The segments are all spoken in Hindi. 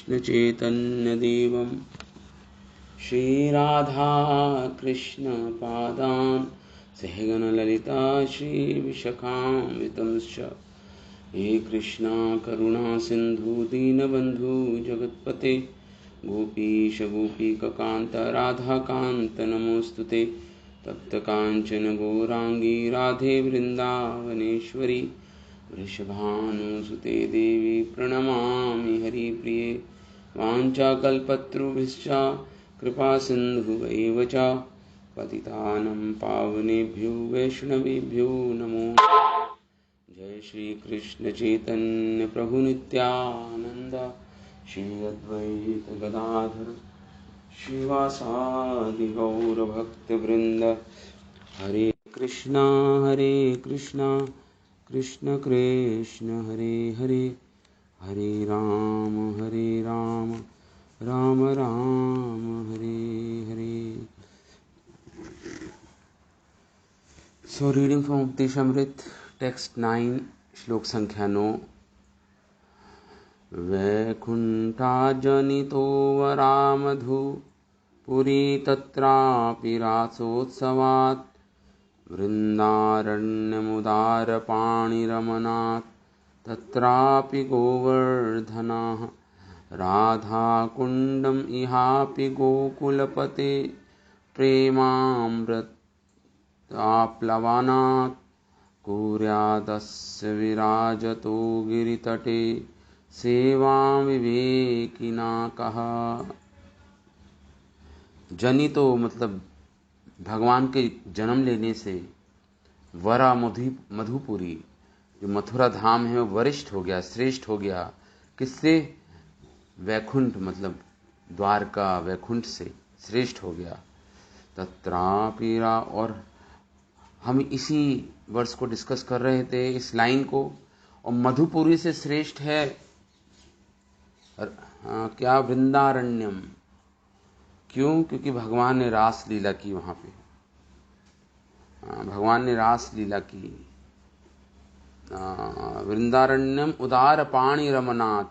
श्रीकृष्णचैतन्यदेवं श्रीराधाकृष्णपादान् सहगणललिता श्रीविशाखान्वितांश्च हे कृष्णा करुणा सिन्धु दीनबन्धु जगत्पते गोपीश गोपीककान्त राधाकान्त नमोऽस्तुते तप्तकाञ्चन गौराङ्गी राधे वृन्दावनेश्वरी वृषभानुसुते देवी प्रणमामि हरिप्रिये वाञ्छाकल्पतरुभ्यश्च कृपासिन्धुभ्यैव च पतितानं पावनेभ्यो वैष्णवेभ्यो नमो जय श्री कृष्ण चैतन्य प्रभु नित्यानंद श्री अद्वैत गदाधर श्रीवासादि गौर भक्त वृंद हरे Krishna Krishna Krishna Hare Hare Hare Ram Ram Ram Hare Hare. So reading from Updeshamrit, text 9, श्लोक संख्या 9. वैकुंठाजनितो वरामधु पुरी तत्रापि रासोत्सवात् वृन्दारण्यमुदारपाणिरमनात् तत्रापि गोवर्धनः राधाकुण्डम् इहापि गोकुलपते प्रेमामृताप्लवनात् कुर्यादस्य विराजतो गिरितटे सेवां विवेकिना कः. जनितो मतलब भगवान के जन्म लेने से वरा मधुपुरी जो मथुरा धाम है वो वरिष्ठ हो गया, श्रेष्ठ हो गया. किससे? वैकुंठ मतलब द्वारका वैकुंठ से श्रेष्ठ हो गया. तत्रापीरा, और हम इसी वर्ष को डिस्कस कर रहे थे इस लाइन को. और मधुपुरी से श्रेष्ठ है क्या? वृंदारण्यम. क्यों? क्योंकि भगवान ने रास लीला की वहां पे. भगवान ने रास लीला की. वृंदारण्यम उदार पाणी रमनाथ.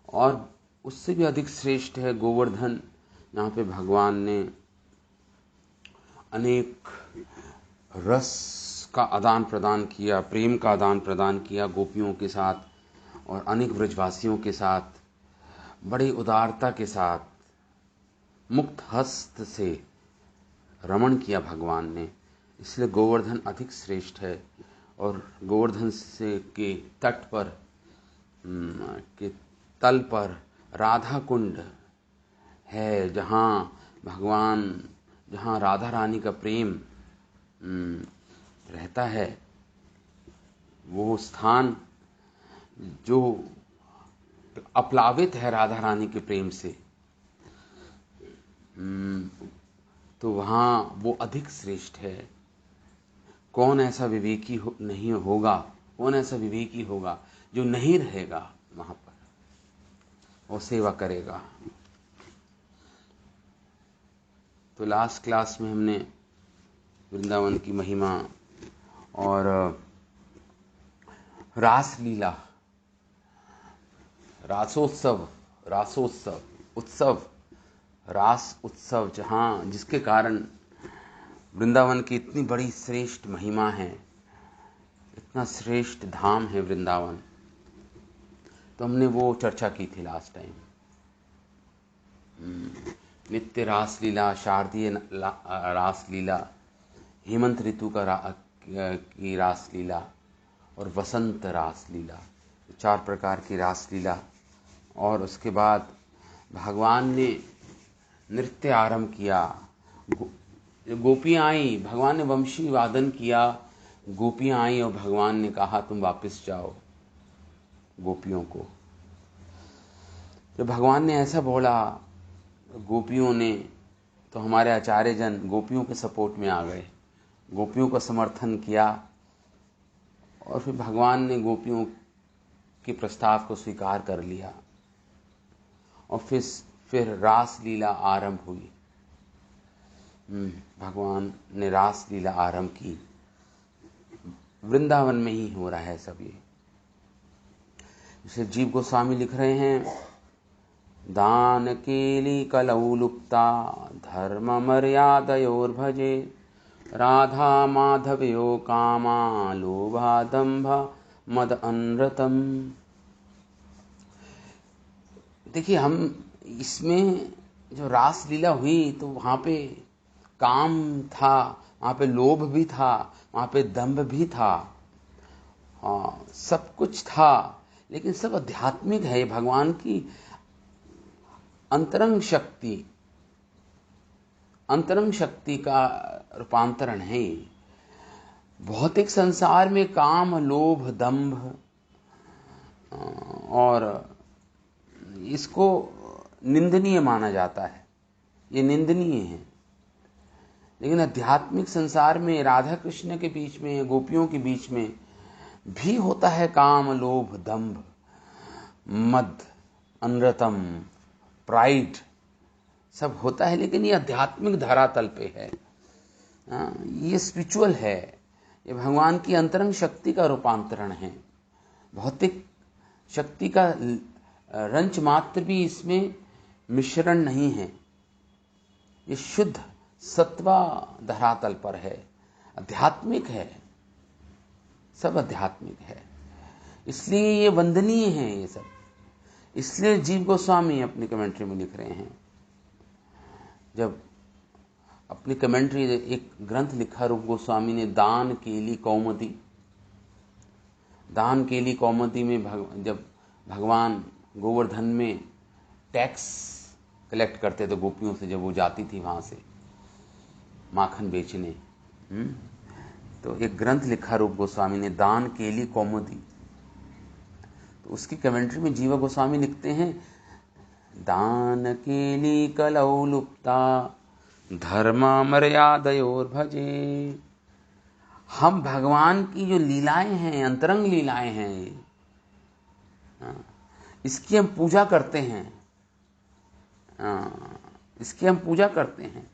और उससे भी अधिक श्रेष्ठ है गोवर्धन, जहाँ पे भगवान ने अनेक रस का आदान प्रदान किया, प्रेम का आदान प्रदान किया गोपियों के साथ और अनेक ब्रजवासियों के साथ, बड़ी उदारता के साथ मुक्त हस्त से रमण किया भगवान ने. इसलिए गोवर्धन अधिक श्रेष्ठ है. और गोवर्धन से के तट पर के तल पर राधा कुंड है, जहाँ राधा रानी का प्रेम रहता है. वो स्थान जो अप्लावित है राधा रानी के प्रेम से, तो वहाँ वो अधिक श्रेष्ठ है. कौन ऐसा विवेकी नहीं होगा, कौन ऐसा विवेकी होगा जो नहीं रहेगा वहाँ पर और सेवा करेगा. तो लास्ट क्लास में हमने वृंदावन की महिमा और रासलीला, रास उत्सव जिसके कारण वृंदावन की इतनी बड़ी श्रेष्ठ महिमा है, इतना श्रेष्ठ धाम है वृंदावन. तो हमने वो चर्चा की थी लास्ट टाइम. नित्य रासलीला, शारदीय रासलीला, हेमंत ऋतु की रासलीला और वसंत रासलीला, 4 प्रकार की रासलीला. और उसके बाद भगवान ने नृत्य आरंभ किया. गोपियाँ आई, भगवान ने वंशी वादन किया, गोपियाँ आई और भगवान ने कहा तुम वापस जाओ गोपियों को. जब भगवान ने ऐसा बोला, गोपियों ने, तो हमारे आचार्य जन गोपियों के सपोर्ट में आ गए, गोपियों का समर्थन किया. और फिर भगवान ने गोपियों के प्रस्ताव को स्वीकार कर लिया. और फिर रासलीला आरंभ हुई. भगवान ने रासलीला आरंभ की. वृंदावन में ही हो रहा है सब ये. जैसे जीव गोस्वामी लिख रहे हैं, दान केली कलौ लुप्ता धर्म मर्यादयोर्भजे राधा माधवयो कामा लोभा दंभा मद अनृतम। देखिए, हम इसमें जो रास लीला हुई तो वहाँ पे काम था, वहाँ पे लोभ भी था, वहाँ पे दंभ भी था, हाँ सब कुछ था, लेकिन सब आध्यात्मिक है। भगवान की अंतरंग शक्ति का रूपांतरण है। भौतिक संसार में काम, लोभ, दंभ और इसको निंदनीय माना जाता है, ये निंदनीय है। लेकिन आध्यात्मिक संसार में राधा कृष्ण के बीच में, गोपियों के बीच में भी होता है काम, लोभ, दंभ, मद, अनृतम, प्राइड, सब होता है, लेकिन ये आध्यात्मिक धरातल पे है। ये स्पिरिचुअल है, ये भगवान की अंतरंग शक्ति का रूपांतरण है। भौतिक शक्ति का रंच मात्र भी इसमें मिश्रण नहीं है। ये शुद्ध सत्वा धरातल पर है, आध्यात्मिक है, सब आध्यात्मिक है, इसलिए ये वंदनीय है ये सब। इसलिए जीव गोस्वामी अपनी कमेंट्री में लिख रहे हैं, जब अपनी कमेंट्री, एक ग्रंथ लिखा रूप गोस्वामी ने, दान केली कौमुदी। दान केली कौमुदी में जब भगवान गोवर्धन में टैक्स कलेक्ट करते थे गोपियों से, जब वो जाती थी वहाँ से माखन बेचने, तो एक ग्रंथ लिखा रूप गोस्वामी ने, दान केली कौमुदी। तो उसकी कमेंट्री में जीवा गोस्वामी लिखते हैं, दान केली कलौ लुप्ता धर्म मर्यादयोर भजे। हम भगवान की जो लीलाएं हैं, अंतरंग लीलाएं हैं, इसकी हम पूजा करते हैं, इसकी हम पूजा करते हैं।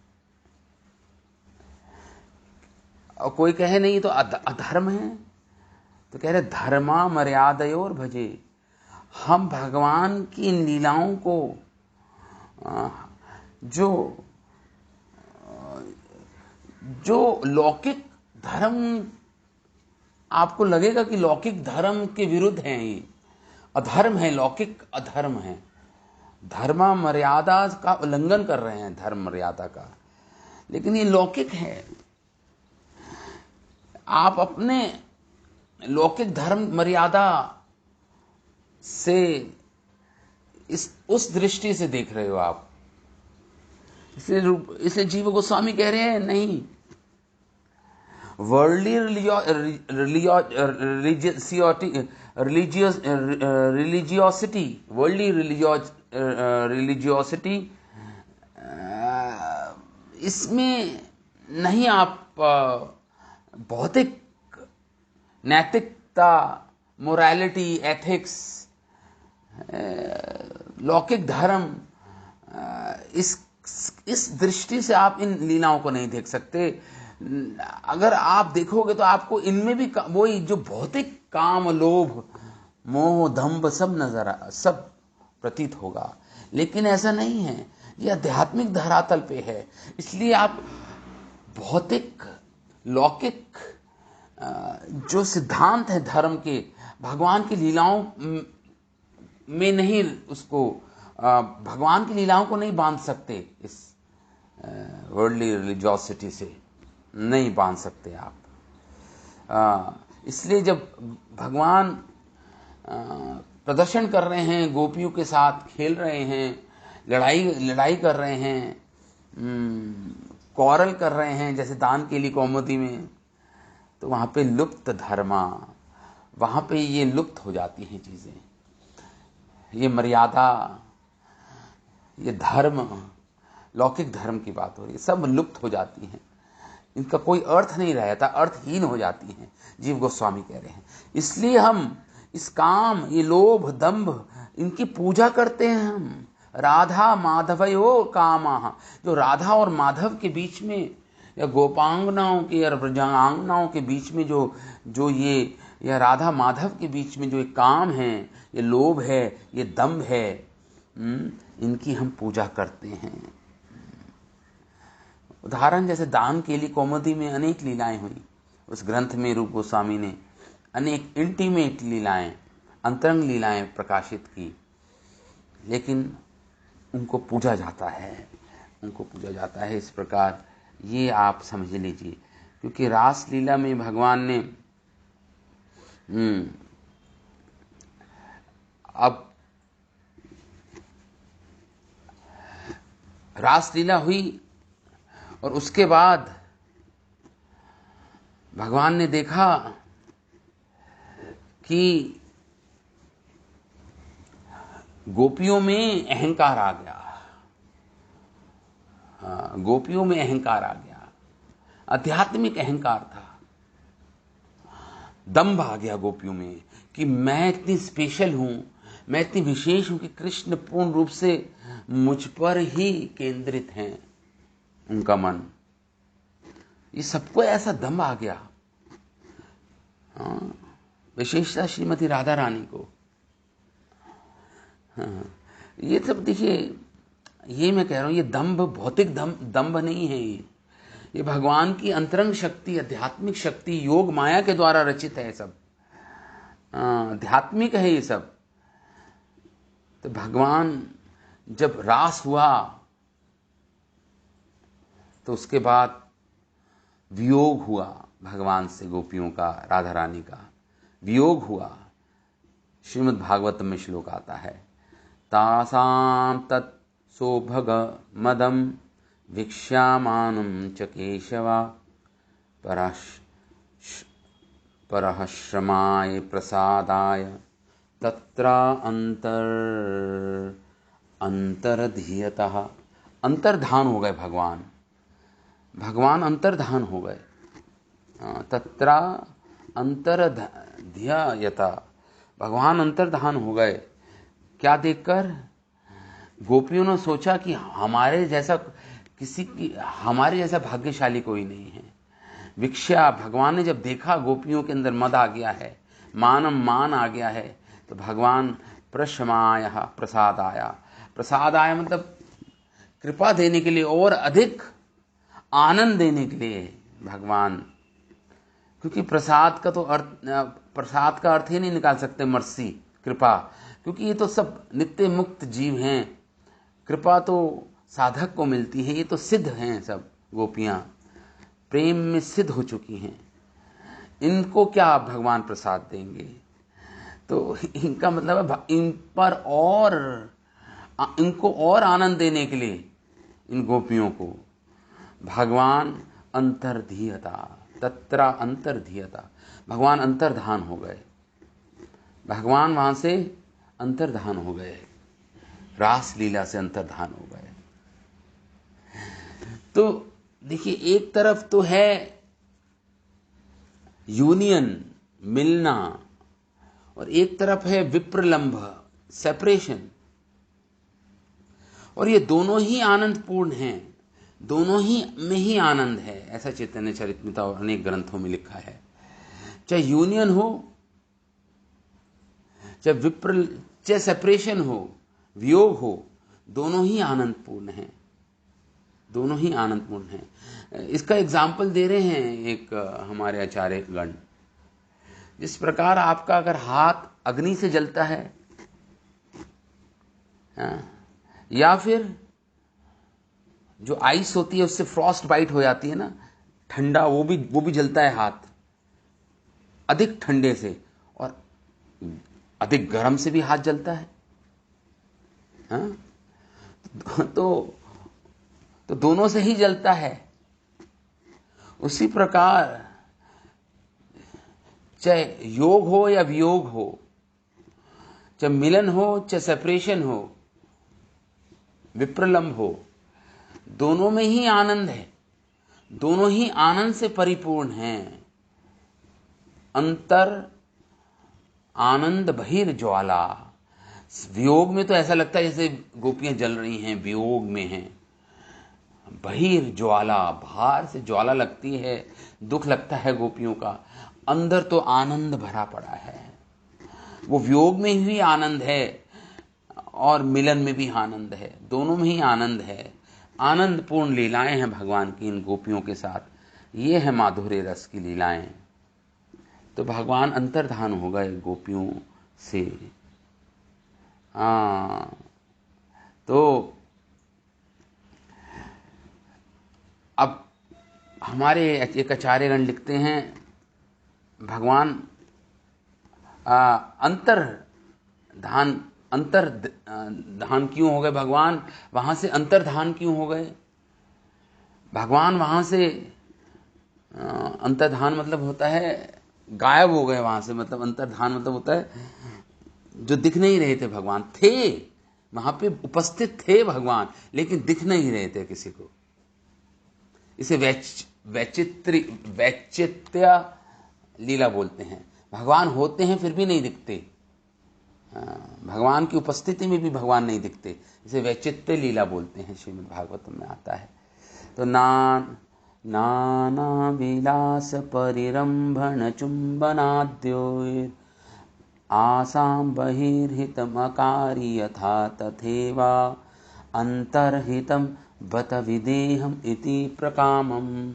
और कोई कहे नहीं तो अधर्म है, तो कह रहे धर्मा मर्यादयोर भजे। हम भगवान की इन लीलाओं को जो लौकिक धर्म, आपको लगेगा कि लौकिक धर्म के विरुद्ध हैं, ये अधर्म है, लौकिक अधर्म है, धर्म मर्यादा का उल्लंघन कर रहे हैं, धर्म मर्यादा का, लेकिन ये लौकिक है। आप अपने लौकिक धर्म मर्यादा से उस दृष्टि से देख रहे हो आप। इसलिए जीव गोस्वामी कह रहे हैं, नहीं, वर्ल्डली रिलीजियोसिटी, वर्ल्डली रिलीजियोसिटी, इसमें नहीं आप भौतिक नैतिकता, मोरालिटी, एथिक्स, लौकिक धर्म, इस दृष्टि से आप इन लीलाओं को नहीं देख सकते। अगर आप देखोगे तो आपको इनमें भी वही जो भौतिक काम, लोभ, मोह, दंभ सब प्रतीत होगा, लेकिन ऐसा नहीं है, ये आध्यात्मिक धरातल पे है। इसलिए आप भौतिक लौकिक जो सिद्धांत है धर्म के, भगवान की लीलाओं में नहीं, उसको भगवान की लीलाओं को नहीं बांध सकते, इस वर्ल्डली रिलीजियोसिटी से नहीं बांध सकते आप। इसलिए जब भगवान प्रदर्शन कर रहे हैं, गोपियों के साथ खेल रहे हैं, लड़ाई कर रहे हैं, कौरल कर रहे हैं, जैसे दान केली कौमुदी में, तो वहाँ पे लुप्त धर्मा, वहाँ पे ये लुप्त हो जाती हैं चीज़ें, ये मर्यादा, ये धर्म, लौकिक धर्म की बात हो रही है, सब लुप्त हो जाती हैं, इनका कोई अर्थ नहीं रहता, अर्थहीन हो जाती हैं, जीव गोस्वामी कह रहे हैं। इसलिए हम इस काम, ये लोभ, दंभ, इनकी पूजा करते हैं हम। राधा माधवयो कामा, जो राधा और माधव के बीच में, या गोपांगनाओं के या ब्रजांगनाओं के बीच में जो ये, या राधा माधव के बीच में जो एक काम है, ये लोभ है, ये दंभ है, इनकी हम पूजा करते हैं। उदाहरण जैसे दान के लिए कौमुदी में अनेक लीलाएं हुई। उस ग्रंथ में रूप गोस्वामी ने अनेक इंटीमेट लीलाएं, अंतरंग लीलाएं प्रकाशित की, लेकिन उनको पूजा जाता है, उनको पूजा जाता है। इस प्रकार ये आप समझ लीजिए, क्योंकि रास लीला में भगवान ने अब रास लीला हुई और उसके बाद भगवान ने देखा कि गोपियों में अहंकार आ गया। गोपियों में अहंकार आ गया, आध्यात्मिक अहंकार था, दंभ आ गया गोपियों में कि मैं इतनी स्पेशल हूं, मैं इतनी विशेष हूं कि कृष्ण पूर्ण रूप से मुझ पर ही केंद्रित हैं उनका मन। ये सबको ऐसा दम आ गया, विशेषता श्रीमती राधा रानी को। ये सब देखिए, ये मैं कह रहा हूं, ये दंभ भौतिक दंभ नहीं है। ये भगवान की अंतरंग शक्ति, आध्यात्मिक शक्ति, योग माया के द्वारा रचित है। सब आध्यात्मिक है ये सब। तो भगवान जब रास हुआ तो उसके बाद वियोग हुआ भगवान से, गोपियों का, राधा रानी का वियोग हुआ। श्रीमद् भागवतम में श्लोक आता है, तासां तत् सौभग मदम भिक्षामानं च केशवा परश्रमाय प्रसादाय तत्रा अंतर्धीयतः। अंतर्धान हो गए भगवान अंतर्धान हो गए। तत्रा अंतर्धीयता, भगवान अंतर्धान हो गए। क्या देखकर? गोपियों ने सोचा कि हमारे जैसा भाग्यशाली कोई नहीं है। भिक्षा, भगवान ने जब देखा गोपियों के अंदर मद आ गया है, मान आ गया है, तो भगवान प्रशमाय प्रसाद आया मतलब कृपा देने के लिए और अधिक आनंद देने के लिए भगवान। क्योंकि प्रसाद का अर्थ ही नहीं निकाल सकते मर्सी, कृपा, क्योंकि ये तो सब नित्य मुक्त जीव हैं। कृपा तो साधक को मिलती है, ये तो सिद्ध हैं सब गोपियां, प्रेम में सिद्ध हो चुकी हैं। इनको क्या भगवान प्रसाद देंगे? तो इनका मतलब है इनको और आनंद देने के लिए इन गोपियों को भगवान अंतर्धीयता, तत्रा अंतर्धीयता, भगवान अंतर्धान हो गए। भगवान वहां से अंतर्धान हो गए, रास लीला से अंतर्धान हो गए। तो देखिए, एक तरफ तो है यूनियन, मिलना, और एक तरफ है विप्रलंभ, सेपरेशन। और ये दोनों ही आनंदपूर्ण हैं, दोनों ही में ही आनंद है। ऐसा चैतन्य चरितमिता और अनेक ग्रंथों में लिखा है। चाहे यूनियन हो, चाहे सेपरेशन हो, वियोग हो, दोनों ही आनंदपूर्ण हैं, दोनों ही आनंदपूर्ण हैं। इसका एग्जाम्पल दे रहे हैं एक हमारे आचार्य गण। जिस प्रकार आपका अगर हाथ अग्नि से जलता है, या फिर जो आइस होती है उससे फ्रॉस्ट बाइट हो जाती है ना, ठंडा, वो भी जलता है हाथ, अधिक ठंडे से, और अधिक गर्म से भी हाथ जलता है। तो दोनों से ही जलता है। उसी प्रकार चाहे योग हो या वियोग हो, चाहे मिलन हो चाहे सेपरेशन हो, विप्रलंभ हो, दोनों में ही आनंद है, दोनों ही आनंद से परिपूर्ण हैं। अंतर आनंद बहिर्ज्वाला। वियोग में तो ऐसा लगता है जैसे गोपियां जल रही हैं, वियोग में हैं। बहिर्ज्वाला, बाहर से ज्वाला लगती है, दुख लगता है गोपियों का, अंदर तो आनंद भरा पड़ा है। वो वियोग में ही आनंद है। और मिलन में भी आनंद है, दोनों में ही आनंद है। आनंदपूर्ण लीलाएं हैं भगवान की इन गोपियों के साथ, ये है माधुर्य रस की लीलाएं। तो भगवान अंतर्धान हो गए गोपियों से। तो अब हमारे एक आचार्यगण लिखते हैं, भगवान अंतर्धान क्यों हो गए भगवान, वहां से अंतर्धान क्यों हो गए भगवान, वहां से अंतर्धान मतलब होता है गायब हो गए वहां से, मतलब अंतर्धान मतलब होता है जो दिख नहीं रहे थे। भगवान थे वहां पे, उपस्थित थे भगवान, लेकिन दिख नहीं रहे थे किसी को। इसे वैचित्र्य लीला बोलते हैं। भगवान होते हैं फिर भी नहीं दिखते, भगवान की उपस्थिति में भी भगवान नहीं दिखते, इसे वैचित्र्य लीला बोलते हैं, श्रीमद् भागवतम में आता है। तो नाना विलास परिरंभण चुंबनाद्यो आसां बहिर्हितमकारी यथा तथैवा अंतर्हितं बत विदेहम् इति प्रकामम्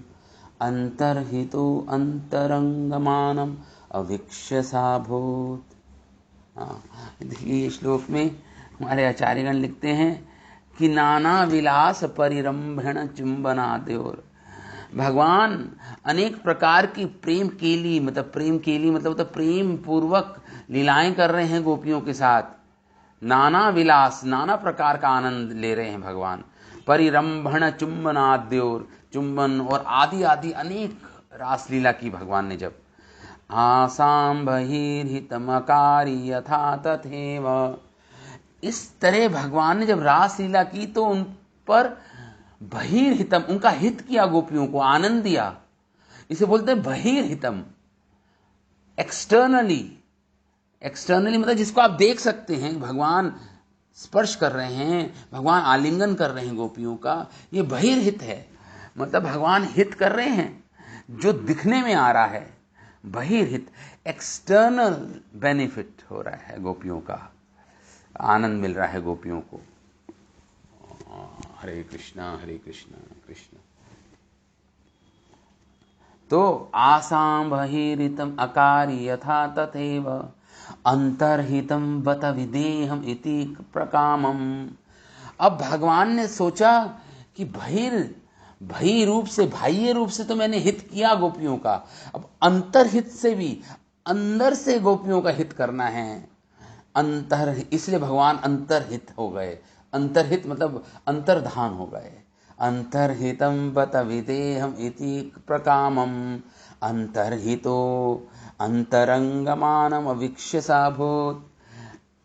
अंतर्हितो अंतरंगमानम अवीक्ष्य साभूत। देखिए श्लोक में हमारे आचार्यगण लिखते हैं कि नाना विलास परिरंभण चुंबनाद्योर, भगवान अनेक प्रकार की प्रेम केली मतलब प्रेम पूर्वक लीलाएं कर रहे हैं गोपियों के साथ। नाना विलास, नाना प्रकार का आनंद ले रहे हैं भगवान। परिरंभण चुंबनाद्योर, चुंबन और आदि आदि अनेक रासलीला की भगवान ने जब। आसाम बहिर्हितमकारी यथा तथैव, इस तरह भगवान ने जब रासलीला की तो उन पर बहिर्हितम, उनका हित किया, गोपियों को आनंद दिया। इसे बोलते हैं बहिर्हितम, एक्सटर्नली मतलब जिसको आप देख सकते हैं, भगवान स्पर्श कर रहे हैं, भगवान आलिंगन कर रहे हैं गोपियों का, ये बहिर्हित है। मतलब भगवान हित कर रहे हैं जो दिखने में आ रहा है, बहिर्हित, एक्सटर्नल बेनिफिट हो रहा है, गोपियों का आनंद मिल रहा है गोपियों को। हरे कृष्णा कृष्ण। तो आसां बहिर्हितम अकारी यथा तथैव अंतर्हितम बत विदेहम इति प्रकामम। अब भगवान ने सोचा कि बाह्य रूप से तो मैंने हित किया गोपियों का, अब अंतर्हित से भी, अंदर से गोपियों का हित करना है। इसलिए भगवान अंतर्हित हो गए। अंतर्हित मतलब अंतर्धान हो गए। अंतर्हितम बत विदेहम इति प्रकामम अंतर्हितो अंतरंगमानम अवीक्ष्य साभूत।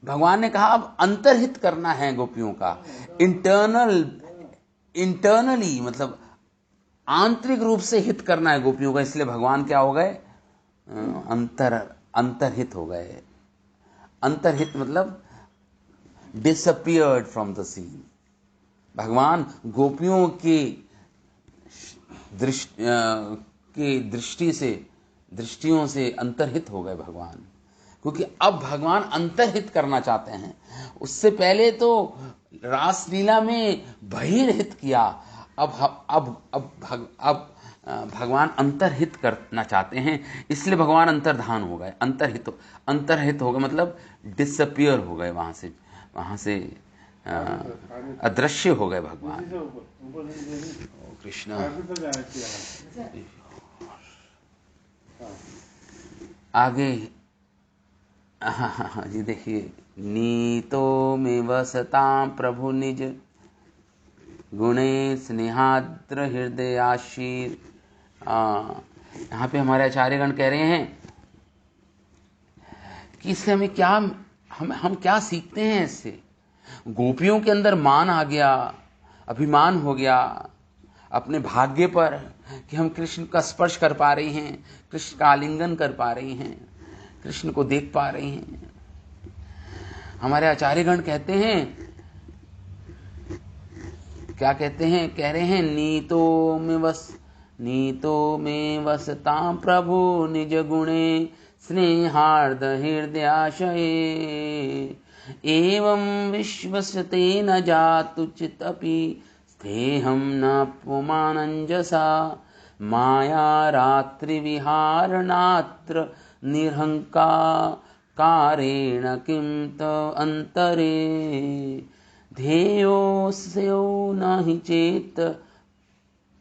भगवान ने कहा अब अंतर्हित करना है गोपियों का, इंटरनली मतलब आंतरिक रूप से हित करना है गोपियों का। इसलिए भगवान क्या हो गए, अंतर्हित हो गए। अंतर्हित मतलब डिसअपियर्ड फ्रॉम द सीन। भगवान गोपियों की दृष्टियों से अंतर्हित हो गए भगवान, क्योंकि अब भगवान अंतर्हित करना चाहते हैं। उससे पहले तो रासलीला में बहिर्हित किया, अब भगवान अंतर्हित करना चाहते हैं, इसलिए भगवान अंतर्धान हो गए। अंतर्हित हो गए मतलब डिसअपियर हो गए, वहां से अदृश्य हो गए भगवान। कृष्णा आगे जी देखिए, नीतो में वसतां प्रभु निज गुणे स्नेहाद्र हृदयाशीर। यहाँ पे हमारे आचार्यगण कह रहे हैं कि इससे हमें क्या, हम क्या सीखते हैं इससे। गोपियों के अंदर मान आ गया, अभिमान हो गया अपने भाग्य पर कि हम कृष्ण का स्पर्श कर पा रहे हैं, कृष्ण का आलिंगन कर पा रहे हैं, कृष्ण को देख पा रहे हैं। हमारे आचार्यगण कहते हैं, क्या कहते हैं, कह रहे हैं नीतो में वसतां प्रभु निज गुणे स्नेहार्द हृदयाशये। एवं विश्वस्यते न जातु चिदपि स्थेहं न पुमानंजसा माया रात्रिविहारणात्र निरहंकारेण किं तव अंतरे ध्येयोऽस्यो न हि चेत्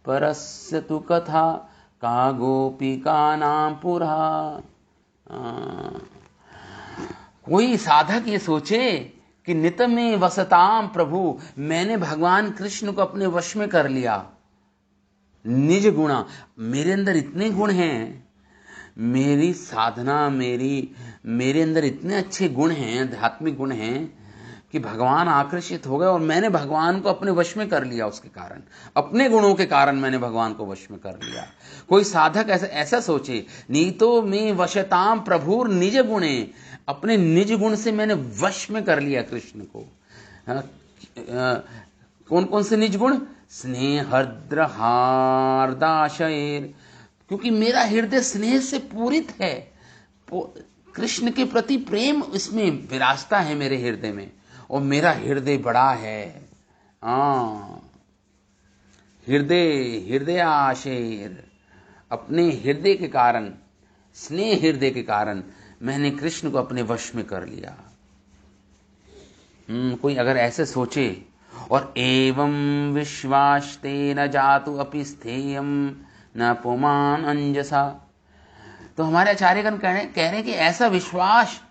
परस्य तु कथा का गोपिकानां पुरा। कोई साधक ये सोचे कि नित में वसताम प्रभु, मैंने भगवान कृष्ण को अपने वश में कर लिया। निज गुणा, मेरे अंदर इतने गुण हैं, मेरी साधना, मेरे अंदर इतने अच्छे गुण हैं, आध्यात्मिक गुण हैं कि भगवान आकर्षित हो गए और मैंने भगवान को अपने वश में कर लिया। उसके कारण, अपने गुणों के कारण मैंने भगवान को वश में कर लिया। कोई साधक ऐसा सोचे, नीतो में वशताम प्रभुर निज गुणे, अपने निज गुण से मैंने वश में कर लिया कृष्ण को। कौन कौन से निज गुण? स्नेहर्द्र हार्दाशयर, क्योंकि मेरा हृदय स्नेह से पूरित है। कृष्ण के प्रति प्रेम इसमें विराजता है मेरे हृदय में, और मेरा हृदय बड़ा है। हृदय आशेर, अपने हृदय के कारण, स्नेह हृदय के कारण मैंने कृष्ण को अपने वश में कर लिया। कोई अगर ऐसे सोचे, और एवं विश्वास्ते न जातु अपि स्थेयम न पुमान अंजसा, तो हमारे आचार्यगण कह रहे हैं कि ऐसा विश्वास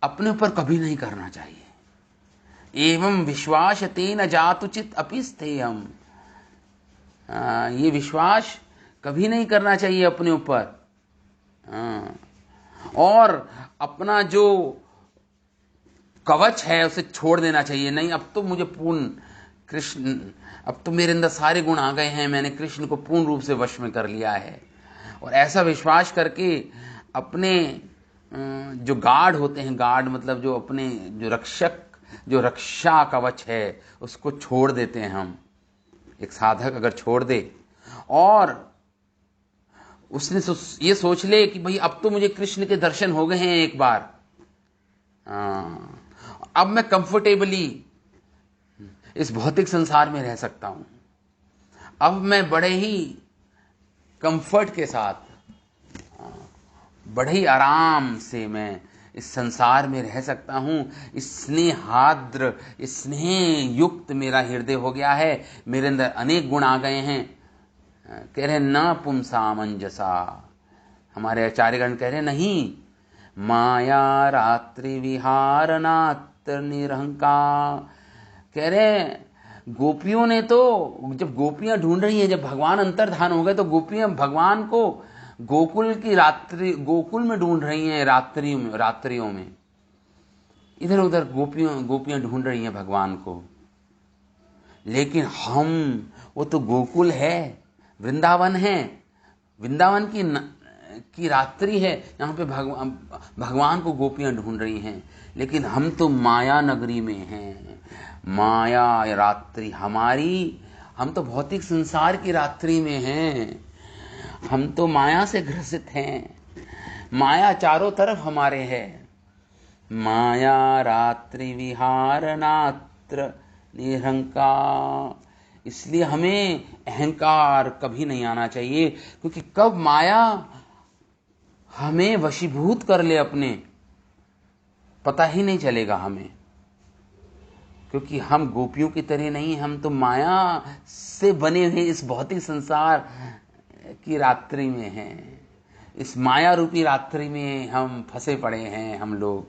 अपने ऊपर कभी नहीं करना चाहिए। एवं विश्वास तेन जातुचित अपि स्थेयम, ये विश्वास कभी नहीं करना चाहिए अपने ऊपर। और अपना जो कवच है उसे छोड़ देना चाहिए। नहीं, अब तो मुझे पूर्ण कृष्ण, अब तो मेरे अंदर सारे गुण आ गए हैं, मैंने कृष्ण को पूर्ण रूप से वश में कर लिया है। और ऐसा विश्वास करके अपने जो गार्ड होते हैं, गार्ड मतलब जो अपने जो रक्षक, जो रक्षा कवच है, उसको छोड़ देते हैं हम। एक साधक अगर छोड़ दे और उसने ये सोच ले कि भाई अब तो मुझे कृष्ण के दर्शन हो गए हैं एक बार, अब मैं कंफर्टेबली इस भौतिक संसार में रह सकता हूं, अब मैं बड़े ही कंफर्ट के साथ, बड़े ही आराम से मैं इस संसार में रह सकता हूं। इस स्नेहाद्र, इस स्नेह युक्त मेरा हृदय हो गया है, मेरे अंदर अनेक गुण आ गए हैं। कह रहे न पुंसामंजसा, हमारे आचार्यगण कह रहे नहीं, माया रात्रि विहारनात्र निरहंकार। कह रहे गोपियों ने तो, जब गोपियां ढूंढ रही हैं, जब भगवान अंतर्धान हो गए तो गोपियां भगवान को गोकुल की रात्रि, गोकुल में ढूंढ रही हैं, रात्रियों में इधर उधर गोपियां ढूंढ रही हैं भगवान को। लेकिन हम, वो तो गोकुल है, वृंदावन है, वृंदावन की रात्रि है, यहाँ पे भगवान को गोपियां ढूंढ रही हैं। लेकिन हम तो माया नगरी में हैं, माया रात्रि हमारी, हम तो भौतिक संसार की रात्रि में हैं, हम तो माया से ग्रसित हैं, माया चारों तरफ हमारे है। माया रात्रि विहारनात्र निरहंकार, इसलिए हमें अहंकार कभी नहीं आना चाहिए, क्योंकि कब माया हमें वशीभूत कर ले अपने, पता ही नहीं चलेगा हमें। क्योंकि हम गोपियों की तरह नहीं, हम तो माया से बने हुए इस भौतिक संसार की रात्रि में हैं, इस माया रूपी रात्रि में हम फंसे पड़े हैं हम लोग।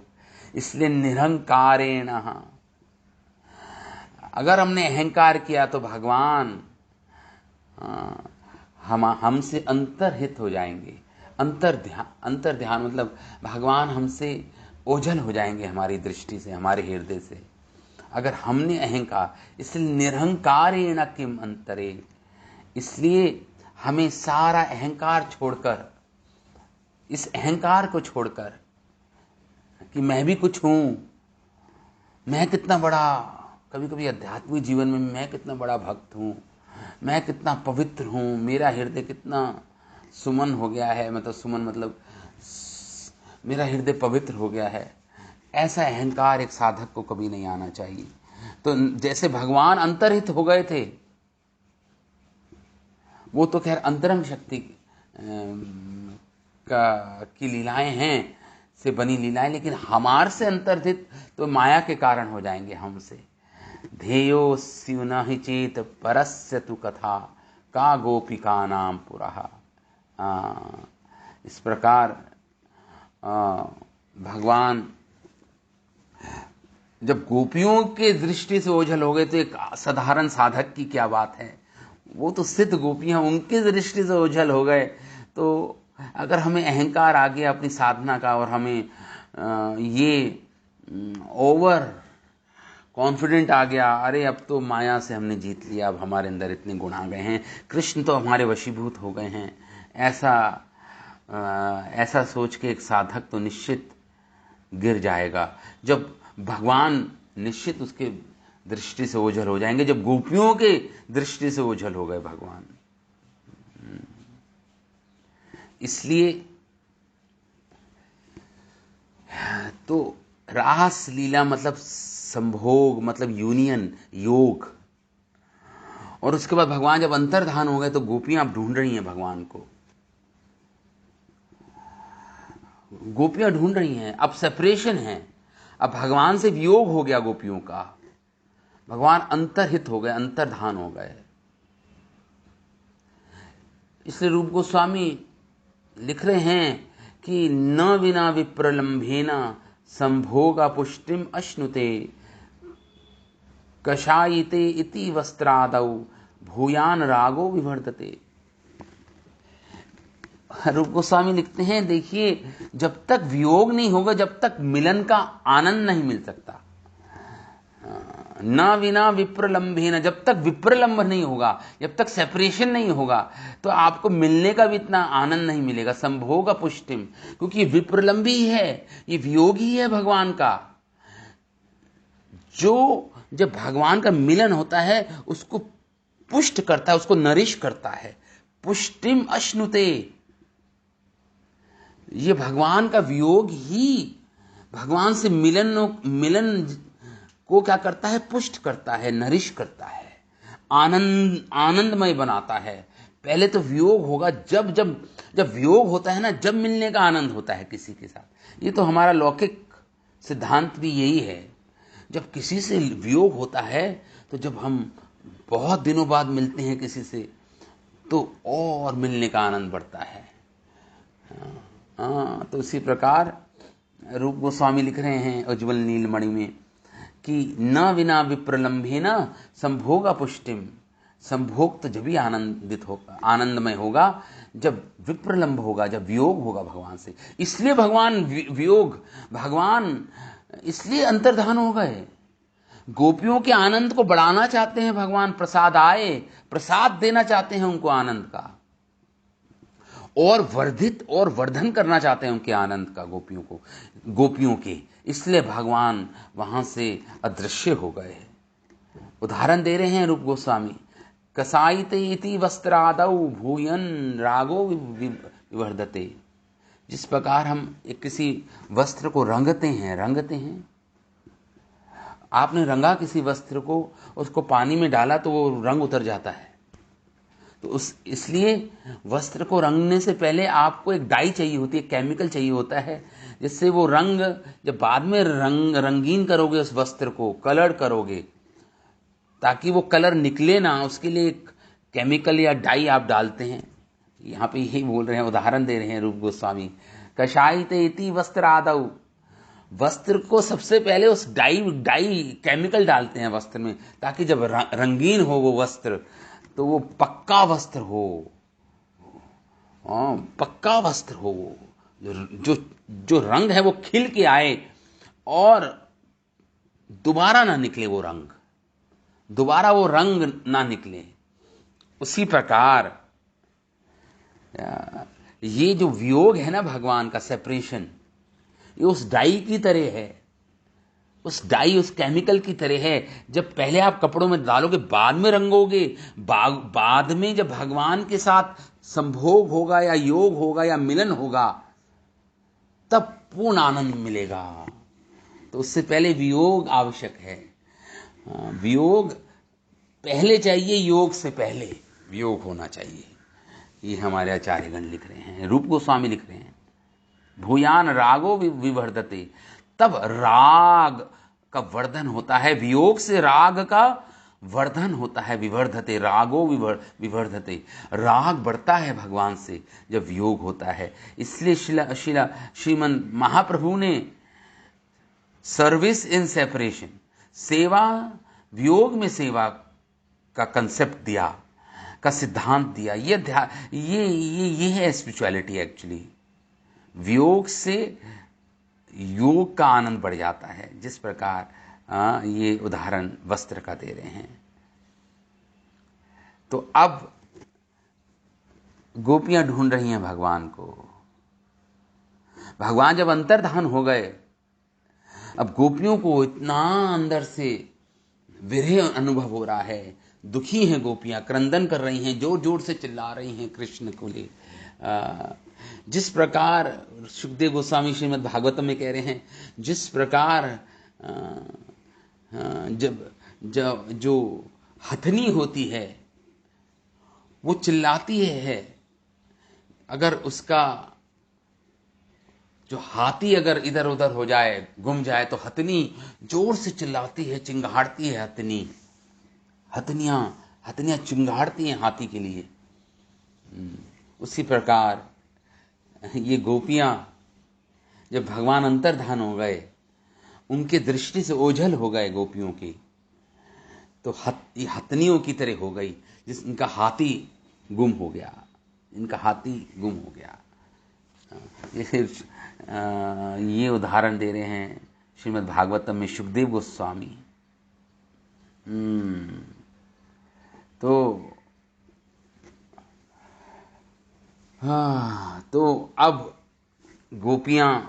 इसलिए निरहंकारेण, अगर हमने अहंकार किया तो भगवान हमसे अंतर्हित हो जाएंगे। अंतर ध्यान मतलब भगवान हमसे ओझल हो जाएंगे, हमारी दृष्टि से, हमारे हृदय से, अगर हमने अहंकार। इसलिए निरहंकारेण किम अंतरे, इसलिए हमें सारा अहंकार छोड़कर, इस अहंकार को छोड़कर कि मैं भी कुछ हूं, मैं कितना बड़ा, कभी कभी आध्यात्मिक जीवन में मैं कितना बड़ा भक्त हूं, मैं कितना पवित्र हूं, मेरा हृदय कितना सुमन हो गया है, मतलब सुमन मतलब मेरा हृदय पवित्र हो गया है, ऐसा अहंकार एक साधक को कभी नहीं आना चाहिए। तो जैसे भगवान अंतर्हित हो गए थे, वो तो खैर अंतरंग शक्ति की लीलाएं हैं, से बनी लीलाएं, लेकिन हमार से अंतर्हित तो माया के कारण हो जाएंगे हमसे। ध्येयो स्युना ही चेत परस्य तु कथा का गोपिका नाम पुरहा। इस प्रकार भगवान जब गोपियों के दृष्टि से ओझल हो गए तो एक साधारण साधक की क्या बात है, वो तो सिद्ध गोपियां उनकी दृष्टि से ओझल हो गए। तो अगर हमें अहंकार आ गया अपनी साधना का और हमें ये ओवर कॉन्फिडेंट आ गया, अरे अब तो माया से हमने जीत लिया, अब हमारे अंदर इतने गुण आ गए हैं, कृष्ण तो हमारे वशीभूत हो गए हैं, ऐसा सोच के एक साधक तो निश्चित गिर जाएगा। जब भगवान निश्चित उसके दृष्टि से ओझल हो जाएंगे, जब गोपियों के दृष्टि से ओझल हो गए भगवान। इसलिए तो रास लीला मतलब संभोग, मतलब यूनियन, योग। और उसके बाद भगवान जब अंतर्धान हो गए तो गोपियां अब ढूंढ रही हैं भगवान को, गोपियां ढूंढ रही हैं। अब सेपरेशन है, अब भगवान से वियोग हो गया गोपियों का, भगवान अंतर्हित हो गए, अंतर्धान हो गए। इसलिए रूप गोस्वामी लिख रहे हैं कि न विना विप्रलंभेना संभोगा पुष्टिम अश्नुते कषायिते इति वस्त्रादौ भूयान रागो विवर्धते। रूप गोस्वामी लिखते हैं, देखिए जब तक वियोग नहीं होगा, जब तक मिलन का आनंद नहीं मिल सकता। न विना विप्रलंभेन, जब तक विप्रलंब नहीं होगा, जब तक सेपरेशन नहीं होगा, तो आपको मिलने का भी इतना आनंद नहीं मिलेगा। संभोग पुष्टिम, क्योंकि ये विप्रलंबी है, ये वियोगी है भगवान का। जो जब भगवान का मिलन होता है उसको पुष्ट करता है, उसको नरिश करता है। पुष्टिम अश्नुते, ये भगवान का वियोग ही भगवान से मिलन को क्या करता है, पुष्ट करता है, नरिश करता है, आनंदमय बनाता है। पहले तो वियोग होगा, जब वियोग होता है ना, जब मिलने का आनंद होता है किसी के साथ। ये तो हमारा लौकिक सिद्धांत भी यही है। जब किसी से वियोग होता है, तो जब हम बहुत दिनों बाद मिलते हैं किसी से, तो और मिलने का आनंद बढ़ता है। तो इसी प्रकार रूप गोस्वामी लिख रहे हैं उज्ज्वल नीलमणि में कि न विना विप्रलंभेन संभोगा पुष्टिम। संभोग तो जब ही आनंदित होगा, आनंदमय होगा, जब विप्रलंब होगा, जब वियोग होगा भगवान से। इसलिए भगवान इसलिए अंतर्धान हो गए। गोपियों के आनंद को बढ़ाना चाहते हैं भगवान, प्रसाद देना चाहते हैं उनको आनंद का, और वर्धित और वर्धन करना चाहते हैं उनके आनंद का, गोपियों के। इसलिए भगवान वहां से अदृश्य हो गए। उदाहरण दे रहे हैं रूप गोस्वामी, कसायिते इति वस्त्रादौ भूयन रागो विवर्धते। जिस प्रकार हम एक किसी वस्त्र को रंगते हैं, आपने रंगा किसी वस्त्र को, उसको पानी में डाला तो वो रंग उतर जाता है। तो इसलिए वस्त्र को रंगने से पहले आपको एक डाई चाहिए होती है, केमिकल चाहिए होता है, जिससे वो रंग जब बाद में रंगीन करोगे उस वस्त्र को, कलर करोगे, ताकि वो कलर निकले ना, उसके लिए एक केमिकल या डाई आप डालते हैं। यहाँ पे यही बोल रहे हैं, उदाहरण दे रहे हैं रूप गोस्वामी। कषायिते इति वस्त्रादौ, वस्त्र को सबसे पहले उस डाई केमिकल डालते हैं वस्त्र में, ताकि जब रंगीन हो वो वस्त्र, तो वो पक्का वस्त्र हो, पक्का वस्त्र हो, जो रंग है वो खिल के आए और दोबारा ना निकले वो रंग, दोबारा वो रंग ना निकले। उसी प्रकार ये जो वियोग है ना भगवान का, सेपरेशन, ये उस डाई की तरह है, उस केमिकल की तरह है। जब पहले आप कपड़ों में डालोगे, बाद में रंगोगे, बाद में जब भगवान के साथ संभोग होगा या योग होगा या मिलन होगा, तब पूर्ण आनंद मिलेगा। तो उससे पहले वियोग आवश्यक है। वियोग पहले चाहिए, योग से पहले वियोग होना चाहिए। ये हमारे आचार्यगण लिख रहे हैं, रूप गोस्वामी लिख रहे हैं। भूयान रागो विवर्धते, तब राग का वर्धन होता है, वियोग से राग का वर्धन होता है। विवर्धते रागो विवर्धते, राग बढ़ता है भगवान से जब वियोग होता है। इसलिए श्रीमन महाप्रभु ने सर्विस इन सेपरेशन, सेवा वियोग में सेवा का कंसेप्ट दिया, का सिद्धांत दिया। ये है स्पिरिचुअलिटी एक्चुअली। वियोग से योग का आनंद बढ़ जाता है, जिस प्रकार ये उदाहरण वस्त्र का दे रहे हैं। तो अब गोपियां ढूंढ रही हैं भगवान को। भगवान जब अंतर्धान हो गए, अब गोपियों को इतना अंदर से विरह अनुभव हो रहा है, दुखी हैं गोपियां, क्रंदन कर रही हैं, जोर जोर से चिल्ला रही हैं कृष्ण को ले। जिस प्रकार सुखदेव गोस्वामी श्रीमद् भागवतम में कह रहे हैं, जिस प्रकार जब जो हथनी होती है वो चिल्लाती है, अगर उसका जो हाथी अगर इधर उधर हो जाए, गुम जाए, तो हथनी जोर से चिल्लाती है, चिंगाड़ती है। हथनियां चिंगाड़ती हैं हाथी के लिए। उसी प्रकार ये गोपियां जब भगवान अंतर्धान हो गए, उनके दृष्टि से ओझल हो गए गोपियों की, तो हथनियों की तरह हो गई, इनका हाथी गुम हो गया, इनका हाथी गुम हो गया। ये उदाहरण दे रहे हैं श्रीमद् भागवतम में सुखदेव गोस्वामी। तो अब गोपियां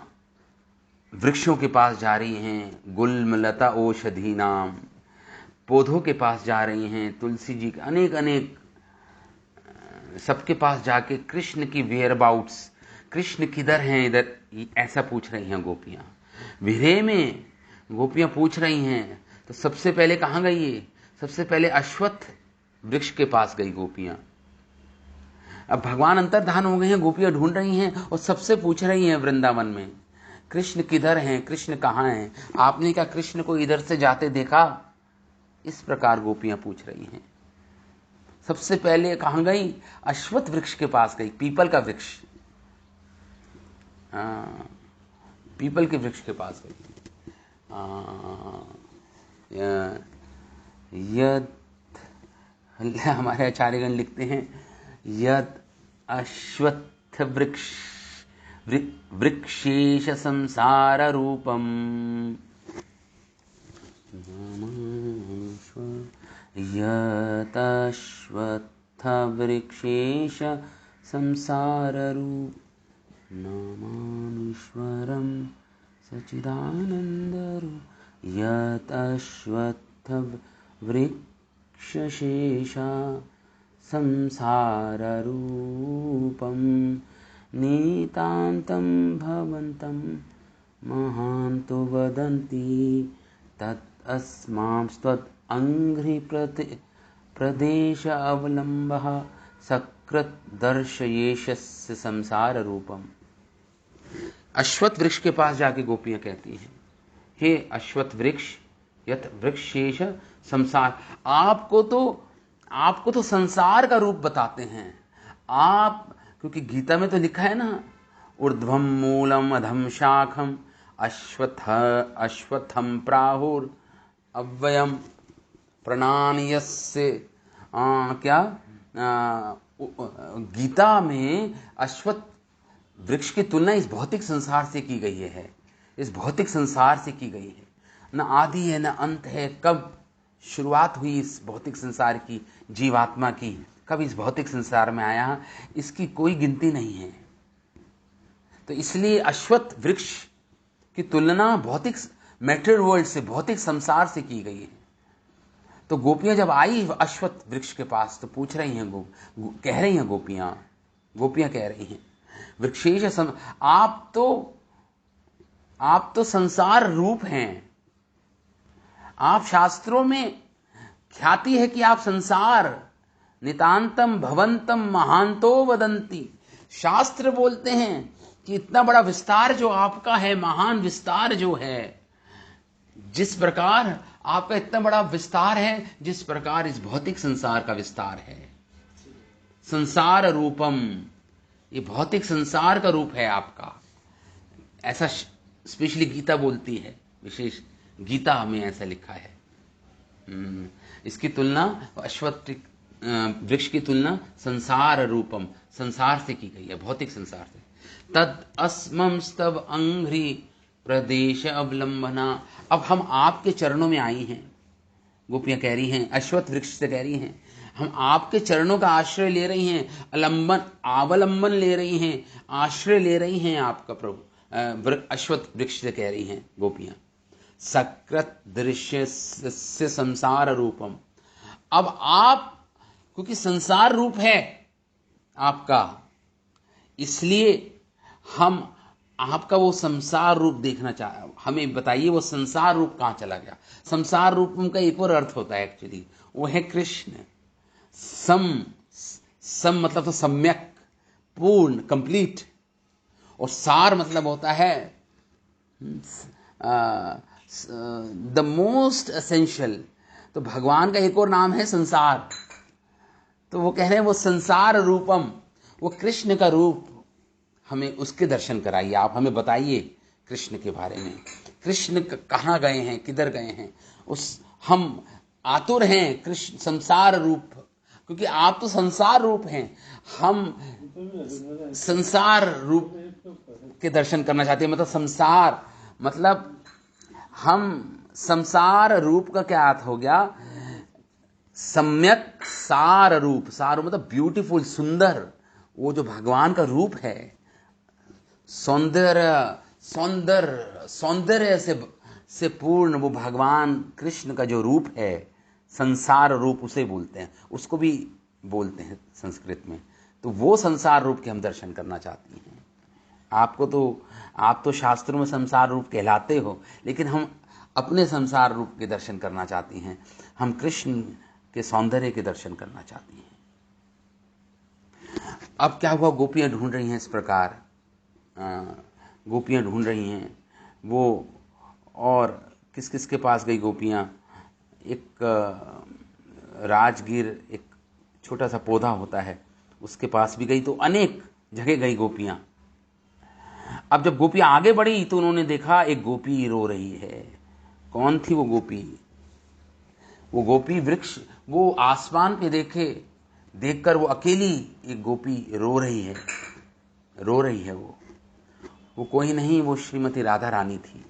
वृक्षों के पास जा रही हैं, गुल्म लता औषधि नाम, पौधों के पास जा रही हैं, तुलसी जी के अनेक सबके पास जाके कृष्ण की वेयर अबाउट्स, कृष्ण किधर हैं इधर, ऐसा पूछ रही हैं गोपियां। विरह में गोपियां पूछ रही हैं, तो सबसे पहले कहाँ गई ये? सबसे पहले अश्वत्थ वृक्ष के पास गई गोपियां। अब भगवान अंतर्धान हो गए हैं, गोपियां ढूंढ रही हैं और सबसे पूछ रही हैं वृंदावन में, कृष्ण किधर हैं, कृष्ण कहाँ हैं? आपने क्या कृष्ण को इधर से जाते देखा? इस प्रकार गोपियां पूछ रही हैं। सबसे पहले कहाँ गई? अश्वत्थ वृक्ष के पास गई, पीपल का वृक्ष, पीपल के वृक्ष के पास गई। हमारे आचार्यगण लिखते हैं, यद अश्वत्थ वृक्षेश संसार रूपम, यद अश्वत्थ वृक्षेश संसार रूप नामामीश्वरम सच्चिदानंदरूप, यद अश्वत्थ वृक्षशेषा संसार रूपम नितान्तं भवन्तं महान्तो वदन्ति तत् अस्मांस्त्वत् अंघ्रि प्रदेश अवलंबः सकृत दर्शयेशस्य संसार रूपम। अश्वत्थ वृक्ष के पास जाके गोपियां कहती हैं, हे अश्वत्थ वृक्ष, यत वृक्षेश संसार, आपको तो संसार का रूप बताते हैं आप, क्योंकि गीता में तो लिखा है ना, ऊर्ध्वम मूलम अधम शाखम अश्वत्थम प्राहुर अव्ययम प्रणानियस्य, क्या गीता में अश्वत्थ वृक्ष की तुलना इस भौतिक संसार से की गई है, इस भौतिक संसार से की गई है। न आदि है न अंत है, कब शुरुआत हुई इस भौतिक संसार की, जीवात्मा की, कब इस भौतिक संसार में आया, इसकी कोई गिनती नहीं है। तो इसलिए अश्वत्थ वृक्ष की तुलना भौतिक मैटर वर्ल्ड से, भौतिक संसार से की गई है। तो गोपियां जब आई अश्वत्थ वृक्ष के पास, तो पूछ रही हैं, कह रही हैं गोपियां कह रही हैं, वृक्षेश आप तो संसार रूप हैं, आप शास्त्रों में ख्याति है कि आप संसार नितांतम भवंतम महांतो वदंती, शास्त्र बोलते हैं कि इतना बड़ा विस्तार जो आपका है, महान विस्तार जो है, जिस प्रकार आपका इतना बड़ा विस्तार है, जिस प्रकार इस भौतिक संसार का विस्तार है। संसार रूपम, ये भौतिक संसार का रूप है आपका, ऐसा स्पेशली गीता बोलती है, विशेष गीता में ऐसा लिखा है। इसकी तुलना अश्वत्थ वृक्ष की तुलना संसार रूपम, संसार से की गई है, भौतिक संसार से। तद अस्मम स्तव अंघ्रि प्रदेश अवलंबना, अब हम आपके चरणों में आई हैं, गोपियां कह रही हैं, अश्वत्थ वृक्ष से कह रही हैं, हम आपके चरणों का आश्रय ले रही हैं, अवलंबन ले रही हैं, आश्रय ले रही हैं आपका प्रभु। अश्वत्थ वृक्ष से कह रही हैं गोपियां। सकृत दृश्य से संसार रूपम, अब आप, क्योंकि संसार रूप है आपका, इसलिए हम आपका वो संसार रूप देखना चाह, हमें बताइए वो संसार रूप कहां चला गया। संसार रूप का एक और अर्थ होता है एक्चुअली, वो है कृष्ण। सम मतलब तो सम्यक, पूर्ण, कंप्लीट, और सार मतलब होता है द मोस्ट एसेंशियल। तो भगवान का एक और नाम है संसार, तो वो कह रहे हैं वो संसार रूपम, वो कृष्ण का रूप, हमें उसके दर्शन कराइए, आप हमें बताइए कृष्ण के बारे में, कृष्ण कहाँ गए हैं, किधर गए हैं। हम आतुर हैं कृष्ण संसार रूप, क्योंकि आप तो संसार रूप हैं, हम संसार रूप के दर्शन करना चाहते हैं। मतलब संसार मतलब हम संसार रूप का क्या अर्थ हो गया, सम्यक सार रूप, सार मतलब ब्यूटीफुल, सुंदर, वो जो भगवान का रूप है, सौंदर्य से पूर्ण वो भगवान कृष्ण का जो रूप है, संसार रूप उसे बोलते हैं, उसको भी बोलते हैं संस्कृत में। तो वो संसार रूप के हम दर्शन करना चाहते हैं। आप तो शास्त्रों में संसार रूप कहलाते हो, लेकिन हम अपने संसार रूप के दर्शन करना चाहती हैं, हम कृष्ण के सौंदर्य के दर्शन करना चाहती हैं। अब क्या हुआ, गोपियां ढूंढ रही हैं इस प्रकार, गोपियां ढूंढ रही हैं वो, और किस किस के पास गई गोपियां, एक राजगीर, एक छोटा सा पौधा होता है, उसके पास भी गई, तो अनेक जगह गई गोपियां। अब जब गोपियां आगे बढ़ी तो उन्होंने देखा एक गोपी रो रही है। कौन थी वो गोपी? वो गोपी वृक्ष, वो आसमान पे देखकर वो अकेली एक गोपी रो रही है वो कोई नहीं, वो श्रीमती राधा रानी थी।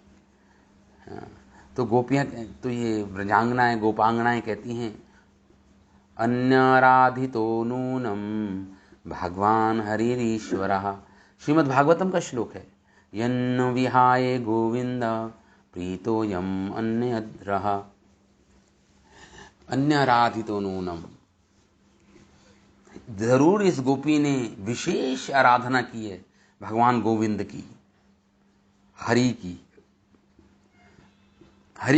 तो गोपियां, तो ये ब्रजांगनाएं, गोपांगनाएं कहती हैं, अन्याराधितो नूनम भगवान हरिरीश्वरः, श्रीमद् भागवतम का श्लोक है, यन्न विहाय गोविंद प्रीतो यम अन्यद्रः, अन्याराधितो नूनम, जरूर इस गोपी ने विशेष आराधना की है भगवान गोविंद की, हरि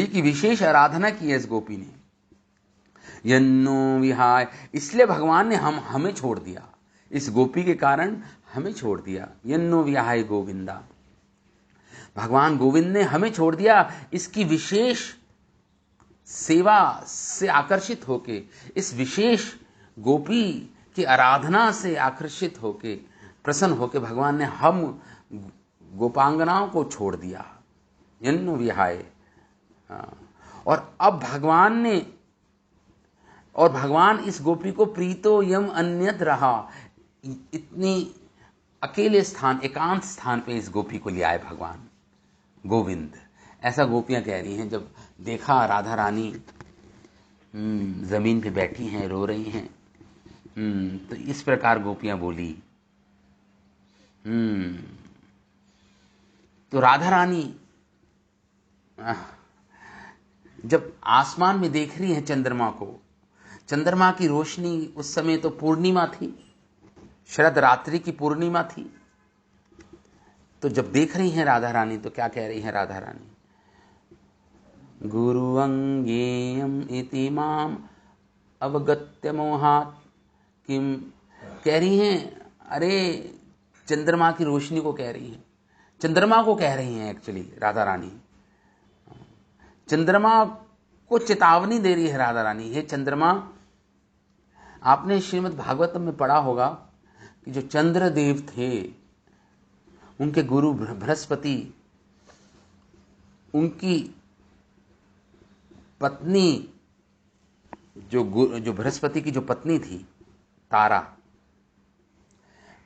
की विशेष आराधना की है इस गोपी ने। यन्नो विहाय, इसलिए भगवान ने हमें छोड़ दिया, इस गोपी के कारण हमें छोड़ दिया। यन्नो विहाय गोविंदा, भगवान गोविंद ने हमें छोड़ दिया, इसकी विशेष सेवा से आकर्षित होके, इस विशेष गोपी की आराधना से आकर्षित होके, प्रसन्न होके भगवान ने हम गोपांगनाओं को छोड़ दिया। यन्नो विहाय, और अब भगवान इस गोपी को प्रीतो यम अन्यत रहा, इतनी अकेले स्थान, एकांत स्थान पे इस गोपी को ले आए भगवान गोविंद। ऐसा गोपियां कह रही हैं, जब देखा राधा रानी जमीन पे बैठी हैं, रो रही हैं, तो इस प्रकार गोपियां बोली। तो राधा रानी जब आसमान में देख रही है चंद्रमा को, चंद्रमा की रोशनी, उस समय तो पूर्णिमा थी, शरद रात्रि की पूर्णिमा थी, तो जब देख रही हैं राधा रानी, तो क्या कह रही हैं राधा रानी, गुरु अंगेयम इति माम अवगत्य मोहात। किम कह रही हैं? अरे चंद्रमा की रोशनी को कह रही हैं, चंद्रमा को कह रही हैं एक्चुअली राधा रानी। चंद्रमा को चेतावनी दे रही है राधा रानी, हे चंद्रमा, आपने श्रीमद् भागवतम में पढ़ा होगा कि जो चंद्रदेव थे, उनके गुरु बृहस्पति, उनकी पत्नी जो बृहस्पति की जो पत्नी थी तारा,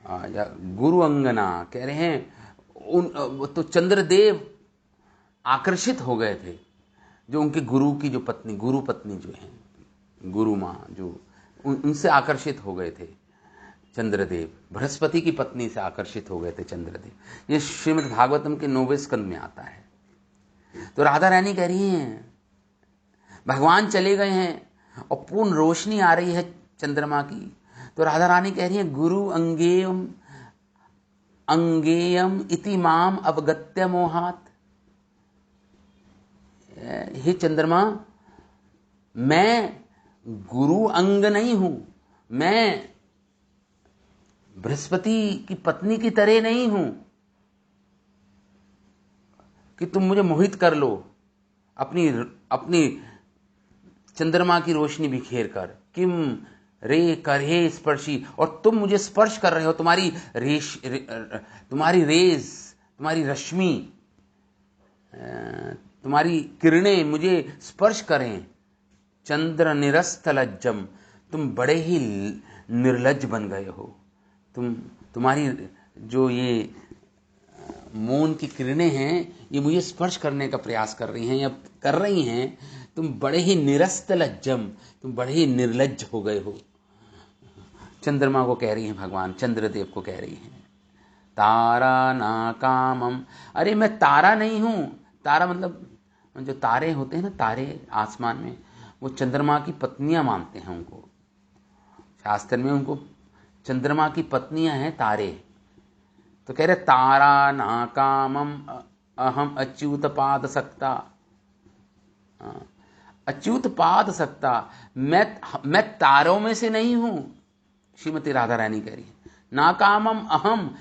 या गुरु अंगना कह रहे हैं, तो चंद्रदेव आकर्षित हो गए थे, जो उनके गुरु की जो पत्नी, गुरु पत्नी जो है, गुरु माँ, जो उनसे आकर्षित हो गए थे चंद्रदेव, बृहस्पति की पत्नी से आकर्षित हो गए थे चंद्रदेव। ये श्रीमद् भागवतम के 9वें स्कंद में आता है। तो राधा रानी कह रही हैं भगवान चले गए हैं और पूर्ण रोशनी आ रही है चंद्रमा की, तो राधा रानी कह रही है गुरु अंगेयम अंगेयम इति माम अवगत्य मोहात। हे चंद्रमा, मैं गुरु अंग नहीं हूं, मैं बृहस्पति की पत्नी की तरह नहीं हूं कि तुम मुझे मोहित कर लो अपनी चंद्रमा की रोशनी बिखेर कर। किम रे करहे स्पर्शी, और तुम मुझे स्पर्श कर रहे हो, तुम्हारी रेज, तुम्हारी रश्मि, तुम्हारी किरणें मुझे स्पर्श करें। चंद्र निरस्त लज्जम, तुम बड़े ही निर्लज्ज बन गए हो। तुम्हारी जो ये मौन की किरणें हैं, ये मुझे स्पर्श करने का प्रयास कर रही हैं या कर रही हैं। तुम बड़े ही निरस्त लज्जम, तुम बड़े ही निर्लज्ज हो गए हो। चंद्रमा को कह रही हैं भगवान, चंद्रदेव को कह रही हैं तारा ना कामम। अरे मैं तारा नहीं हूं। तारा मतलब जो तारे होते हैं ना, तारे आसमान में, वो चंद्रमा की पत्नियां मानते हैं उनको, शास्त्र में उनको चंद्रमा की पत्नियां हैं तारे। तो कह रहे तारा ना कामम अहम अच्युत पाद सकता। अच्युत पाद सकता, मैं तारों में से नहीं हूं। श्रीमती राधा रानी कह रही है ना कामम अहम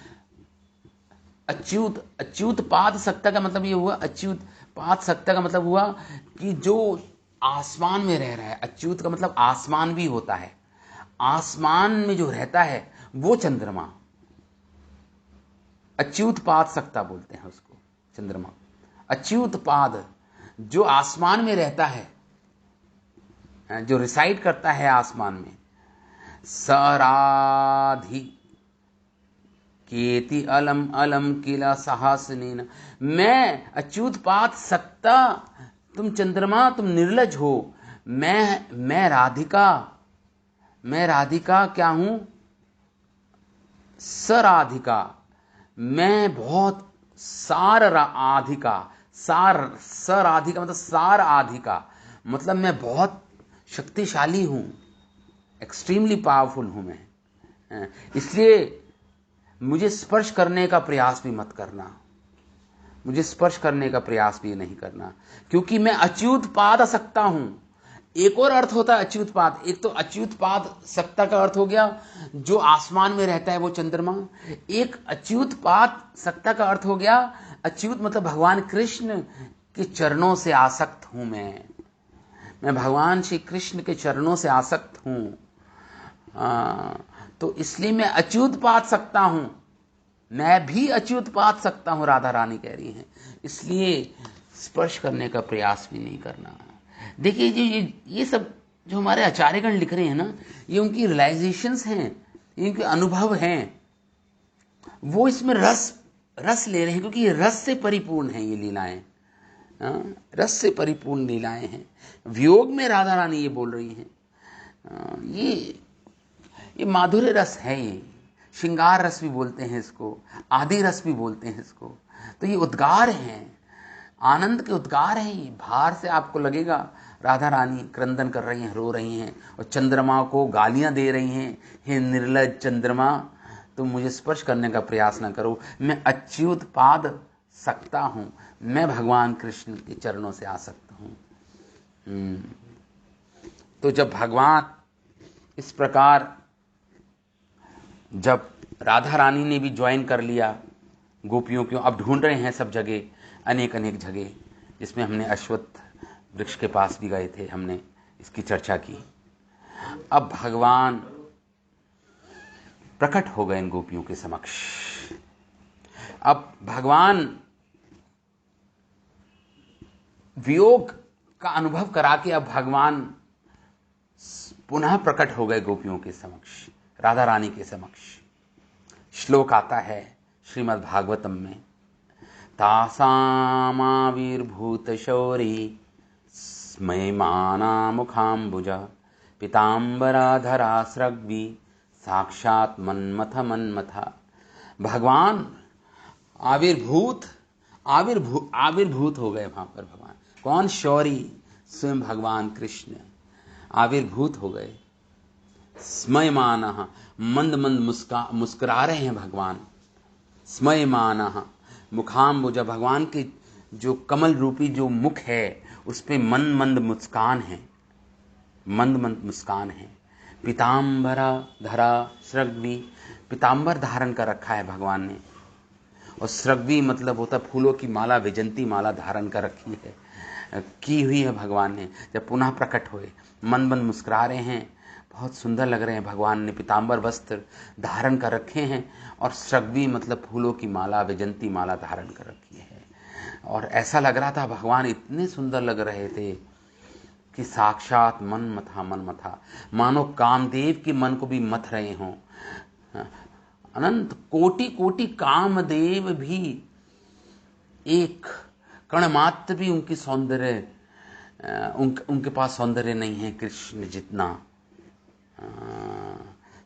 अच्युत। अच्युत पाद सकता का मतलब ये हुआ, अच्युत पाद सकता का मतलब हुआ कि जो आसमान में रह रहा है। अच्युत का मतलब आसमान भी होता है, आसमान में जो रहता है वो चंद्रमा। अच्युत पाद सकता बोलते हैं उसको, चंद्रमा। अच्युत पाद जो आसमान में रहता है, जो रिसाइड करता है आसमान में। सराधि केति अलम अलम किला साहसनीन। मैं अच्युत पाद सकता, तुम चंद्रमा, तुम निर्लज हो। मैं राधिका क्या हूं? सराधिका, मैं बहुत सार आधिका। सराधिका मतलब सार आधिका, मतलब मैं बहुत शक्तिशाली हूं, एक्सट्रीमली पावरफुल हूं मैं। इसलिए मुझे स्पर्श करने का प्रयास भी मत करना, मुझे स्पर्श करने का प्रयास भी नहीं करना, क्योंकि मैं अच्युत पाद सकता हूं। एक और अर्थ होता है अच्युत पाद। एक तो अच्युत पाद सकता का अर्थ हो गया जो आसमान में रहता है वो चंद्रमा। एक अच्युत पाद सकता का अर्थ हो गया, अच्युत मतलब भगवान कृष्ण के चरणों से आसक्त हूं मैं भगवान श्री कृष्ण के चरणों से आसक्त हूं। तो इसलिए मैं अच्युत पाद सकता हूं, मैं भी अच्युत पाद सकता हूं, राधा रानी कह रही हैं। इसलिए स्पर्श करने का प्रयास भी नहीं करना। देखिए ये सब जो हमारे आचार्यगण लिख रहे हैं ना, ये उनकी रियलाइजेशंस हैं, इनके अनुभव हैं। वो इसमें रस ले रहे हैं, क्योंकि ये रस से परिपूर्ण है ये लीलाएं। रस से परिपूर्ण लीलाएं हैं। वियोग में राधा रानी ये बोल रही हैं। ये माधुर्य रस है, ये श्रृंगार रस भी बोलते हैं इसको, आदि रस भी बोलते हैं इसको। तो ये उद्गार हैं, आनंद के उद्गार हैं। ये बाहर से आपको लगेगा राधा रानी क्रंदन कर रही हैं, रो रही हैं और चंद्रमा को गालियां दे रही हैं, हे निर्लज चंद्रमा, तुम मुझे स्पर्श करने का प्रयास न करो। मैं अच्युत पाद सकता हूं, मैं भगवान कृष्ण के चरणों से आसक्त हूं। तो जब भगवान इस प्रकार, जब राधा रानी ने भी ज्वाइन कर लिया गोपियों को, अब ढूंढ रहे हैं सब जगह, अनेक अनेक जगह, जिसमें हमने अश्वत्थ वृक्ष के पास भी गए थे, हमने इसकी चर्चा की। अब भगवान प्रकट हो गए इन गोपियों के समक्ष। अब भगवान वियोग का अनुभव करा के अब भगवान पुनः प्रकट हो गए गोपियों के समक्ष, राधा रानी के समक्ष। श्लोक आता है श्रीमद् भागवतम में, तासामाविर्भूत शौरी स्मयमाना मुखाम्बुज पीताम्बराधरा स्रग्वी साक्षात मन्मथ मन्मथ। भगवान आविर्भूत हो गए वहां पर। भगवान कौन? शौरी, स्वयं भगवान कृष्ण आविर्भूत हो गए। स्मयमान, मंद मंद मुस्कुरा रहे हैं भगवान। स्मयमान मुखाम्बुज, भगवान के जो कमल रूपी जो मुख है उस पे मंद मंद मुस्कान है, मंद मंद मुस्कान है। पीताम्बरा धरा स्रग्वी, पीताम्बर धारण कर रखा है भगवान ने, और स्रग्वी मतलब होता है फूलों की माला, विजंती माला धारण कर रखी है, की हुई है भगवान ने। जब पुनः प्रकट हुए, मन मन मुस्कुरा रहे हैं, बहुत सुंदर लग रहे हैं। भगवान ने पीताम्बर वस्त्र धारण कर रखे हैं, और स्रग्वी मतलब फूलों की माला, विजंती माला धारण कर रखी है। और ऐसा लग रहा था भगवान इतने सुंदर लग रहे थे कि साक्षात मन मथा, मानो कामदेव के मन को भी मथ रहे हों। अनंत कोटि कोटि कामदेव भी एक कण मात्र भी उनकी सौंदर्य, उनके पास सौंदर्य नहीं है कृष्ण जितना।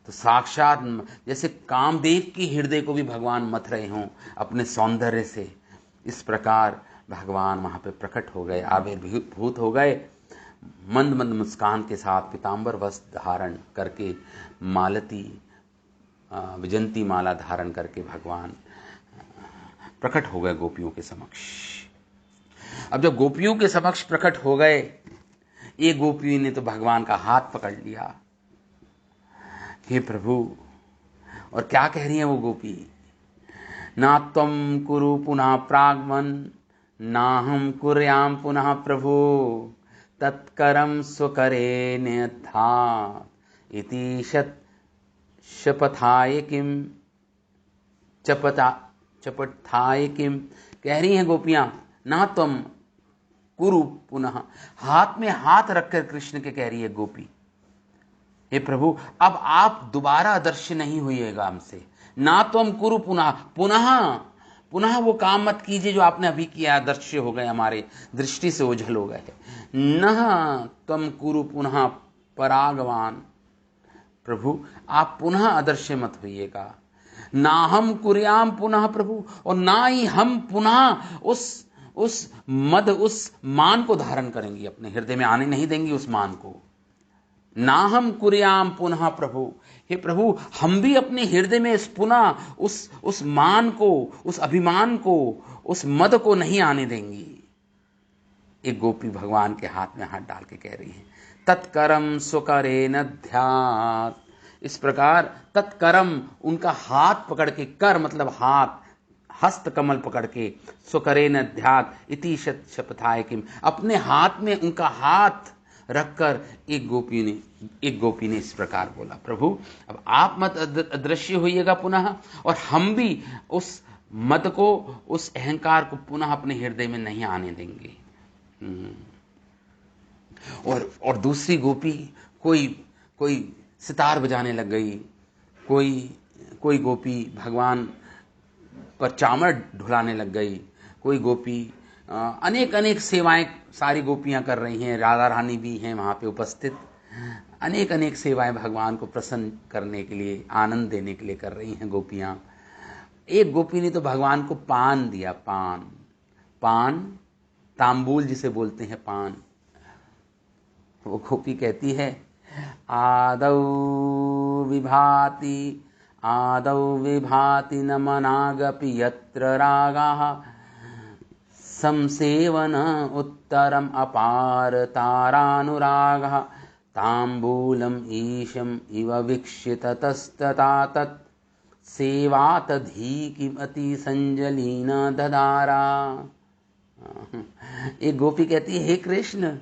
तो साक्षात जैसे कामदेव की हृदय को भी भगवान मथ रहे हों अपने सौंदर्य से, इस प्रकार भगवान वहां पे प्रकट हो गए, आविर्भूत हो गए। मंद मंद मुस्कान के साथ पीताम्बर वस्त्र धारण करके, मालती विजंती माला धारण करके भगवान प्रकट हो गए गोपियों के समक्ष। अब जब गोपियों के समक्ष प्रकट हो गए, एक गोपी ने तो भगवान का हाथ पकड़ लिया, हे प्रभु। और क्या कह रही है वो गोपी? ना त्वं कुरु पुनः प्राग्मन, ना हम कुर्याम पुनः प्रभु, तत्करम स्वकरे न्यथा इति शपथाय किम चपथाय किम। कह रही हैं गोपियां, ना तुम कुरु पुनः, हाथ में हाथ रखकर कृष्ण के कह रही है गोपी, हे प्रभु अब आप दोबारा अदृश्य नहीं होइएगा हमसे। ना तुम कुरु पुनः, पुनः वो काम मत कीजिए जो आपने अभी किया, अदृश्य हो गए, हमारे दृष्टि से ओझल हो गए। न तुम कुरु पुनः परागवान, प्रभु आप पुनः अदृश्य मत होइएगा। ना हम कुर्याम पुनः प्रभु, और ना ही हम पुनः उस मद, उस मान को धारण करेंगे, अपने हृदय में आने नहीं देंगे उस मान को। ना हम कुर्याम पुनः प्रभु, हे प्रभु हम भी अपने हृदय में इस पुनः उस मान को, उस अभिमान को, उस मद को नहीं आने देंगी। एक गोपी भगवान के हाथ में हाथ डाल के कह रही है, तत्करम स्वकरे नध्यात्। इस प्रकार तत्करम, उनका हाथ पकड़ के, कर मतलब हाथ, हस्त कमल पकड़ के, स्वकरे नध्यात् इति शपथाय किम, अपने हाथ में उनका हाथ रखकर एक गोपी ने इस प्रकार बोला, प्रभु अब आप मत अदृश्य होइएगा पुनः, और हम भी उस मद को, उस अहंकार को पुनः अपने हृदय में नहीं आने देंगे। और दूसरी गोपी कोई सितार बजाने लग गई, कोई गोपी भगवान पर चामर ढुलाने लग गई, कोई गोपी अनेक सेवाएं सारी गोपियां कर रही हैं, राधा रानी भी हैं वहां पे उपस्थित, अनेक सेवाएं भगवान को प्रसन्न करने के लिए, आनंद देने के लिए कर रही हैं गोपियां। एक गोपी ने तो भगवान को पान दिया, पान तांबूल जिसे बोलते हैं पान। वो गोपी कहती है, आदौ विभाति न मनागपि यत्र रागाः संसेवन उत्तरम अपार तारानुरागः तांबूलम ईशम इव वीक्षित तस्तता तत् सेवातधी किमति संजलीन ददारा। एक गोपी कहती है, हे कृष्ण,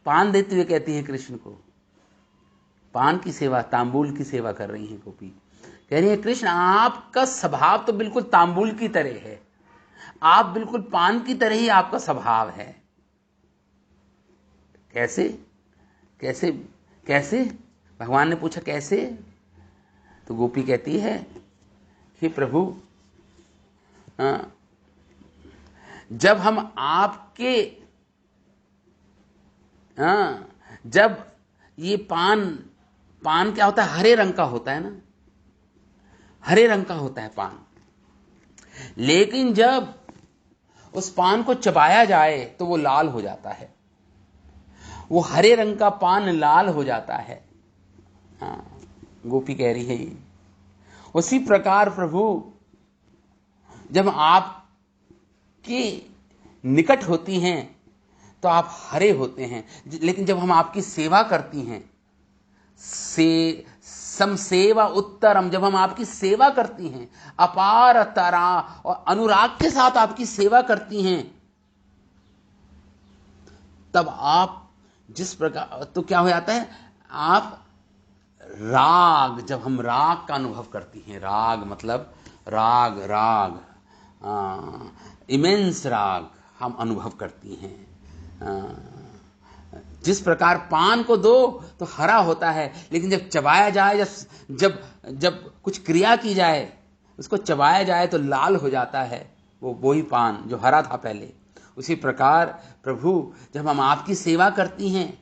पान देते हुए कहती है कृष्ण को, पान की सेवा, तांबूल की सेवा कर रही है गोपी। कह रही है कृष्ण, आपका स्वभाव तो बिल्कुल तांबूल की तरह है, आप बिल्कुल पान की तरह ही आपका स्वभाव है। कैसे कैसे कैसे? भगवान ने पूछा कैसे? तो गोपी कहती है कि प्रभु, जब हम आपके जब ये पान क्या होता है? हरे रंग का होता है ना, हरे रंग का होता है पान। लेकिन जब उस पान को चबाया जाए तो वो लाल हो जाता है, वो हरे रंग का पान लाल हो जाता है। गोपी कह रही है ये। उसी प्रकार प्रभु, जब आपके निकट होती हैं तो आप हरे होते हैं, लेकिन जब हम आपकी सेवा करती हैं, समसेवा उत्तरम, जब हम आपकी सेवा करती हैं, अपार तारा और अनुराग के साथ आपकी सेवा करती हैं, तब आप जिस प्रकार, तो क्या हो जाता है? आप राग, जब हम राग का अनुभव करती हैं, राग मतलब राग इमेंस राग हम अनुभव करती हैं। जिस प्रकार पान को दो तो हरा होता है, लेकिन जब चबाया जाए, जब जब कुछ क्रिया की जाए, उसको चबाया जाए तो लाल हो जाता है, वो ही पान जो हरा था पहले। उसी प्रकार प्रभु, जब हम आपकी सेवा करती हैं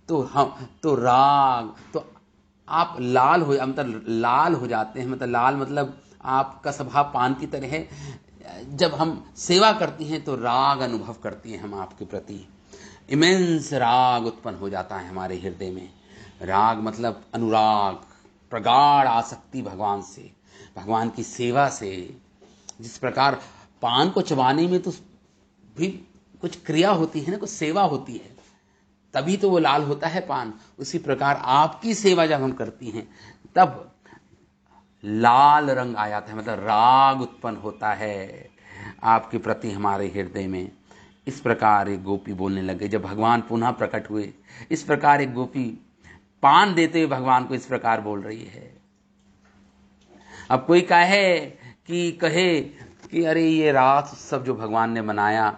तो राग, तो आप लाल हो जाते हैं। मतलब लाल मतलब आपका स्वभाव पान की तरह है। जब हम सेवा करती हैं तो राग अनुभव करती हैं हम आपके प्रति, इमेंस राग उत्पन्न हो जाता है हमारे हृदय में। राग मतलब अनुराग, प्रगाढ़ आसक्ति भगवान से, भगवान की सेवा से। जिस प्रकार पान को चबाने में तो भी कुछ क्रिया होती है ना, कुछ सेवा होती है, तभी तो वो लाल होता है पान। उसी प्रकार आपकी सेवा जब हम करती हैं तब लाल रंग आ जाता है, मतलब राग उत्पन्न होता है आपके प्रति हमारे हृदय में। इस प्रकार एक गोपी बोलने लगे जब भगवान पुनः प्रकट हुए। इस प्रकार एक गोपी पान देते हुए भगवान को इस प्रकार बोल रही है। अब कोई कहे कि अरे ये रास उत्सव जो भगवान ने मनाया,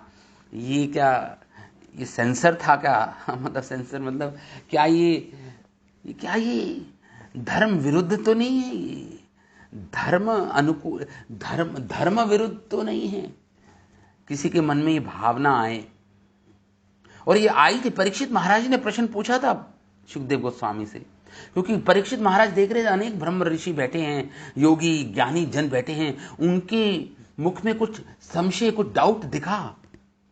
ये क्या ये सेंसर था क्या? मतलब सेंसर मतलब क्या ये धर्म विरुद्ध तो नहीं है? ये धर्म अनुकूल, धर्म विरुद्ध तो नहीं है? किसी के मन में ये भावना आए, और ये आई थी। परीक्षित महाराज ने प्रश्न पूछा था सुखदेव गोस्वामी से, क्योंकि परीक्षित महाराज देख रहे थे अनेक ब्रह्म ऋषि बैठे हैं, योगी ज्ञानी जन बैठे हैं, उनके मुख में कुछ संशय, कुछ डाउट दिखा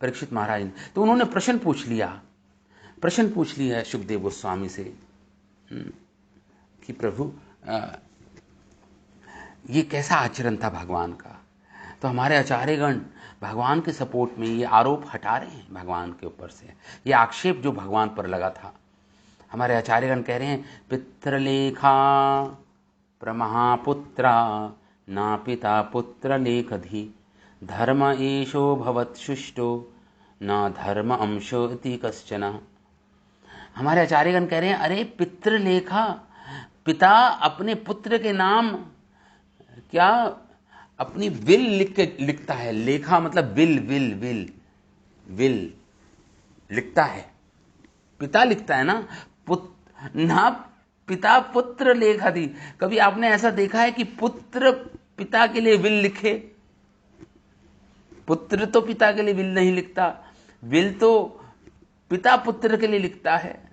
परीक्षित महाराज ने। तो उन्होंने प्रश्न पूछ लिया सुखदेव गोस्वामी से कि प्रभु, ये कैसा आचरण था भगवान का? तो हमारे आचार्यगण भगवान के सपोर्ट में ये आरोप हटा रहे हैं भगवान के ऊपर से, ये आक्षेप जो भगवान पर लगा था। हमारे आचार्यगण कह रहे हैं, पितृलेखा प्रमहापुत्रा ना पिता पुत्र लेखधि धर्म एषो भवत्सुष्टो न धर्म अंशो इति कश्चन। हमारे आचार्यगण कह रहे हैं, अरे पितृलेखा, पिता अपने पुत्र के नाम क्या अपनी विल लिखता है। लेखा मतलब विल लिखता है, पिता लिखता है ना, पिता पुत्र लेखा दी। कभी आपने ऐसा देखा है कि पुत्र पिता के लिए विल लिखे? पुत्र तो पिता के लिए विल नहीं लिखता, विल तो पिता पुत्र के लिए लिखता है।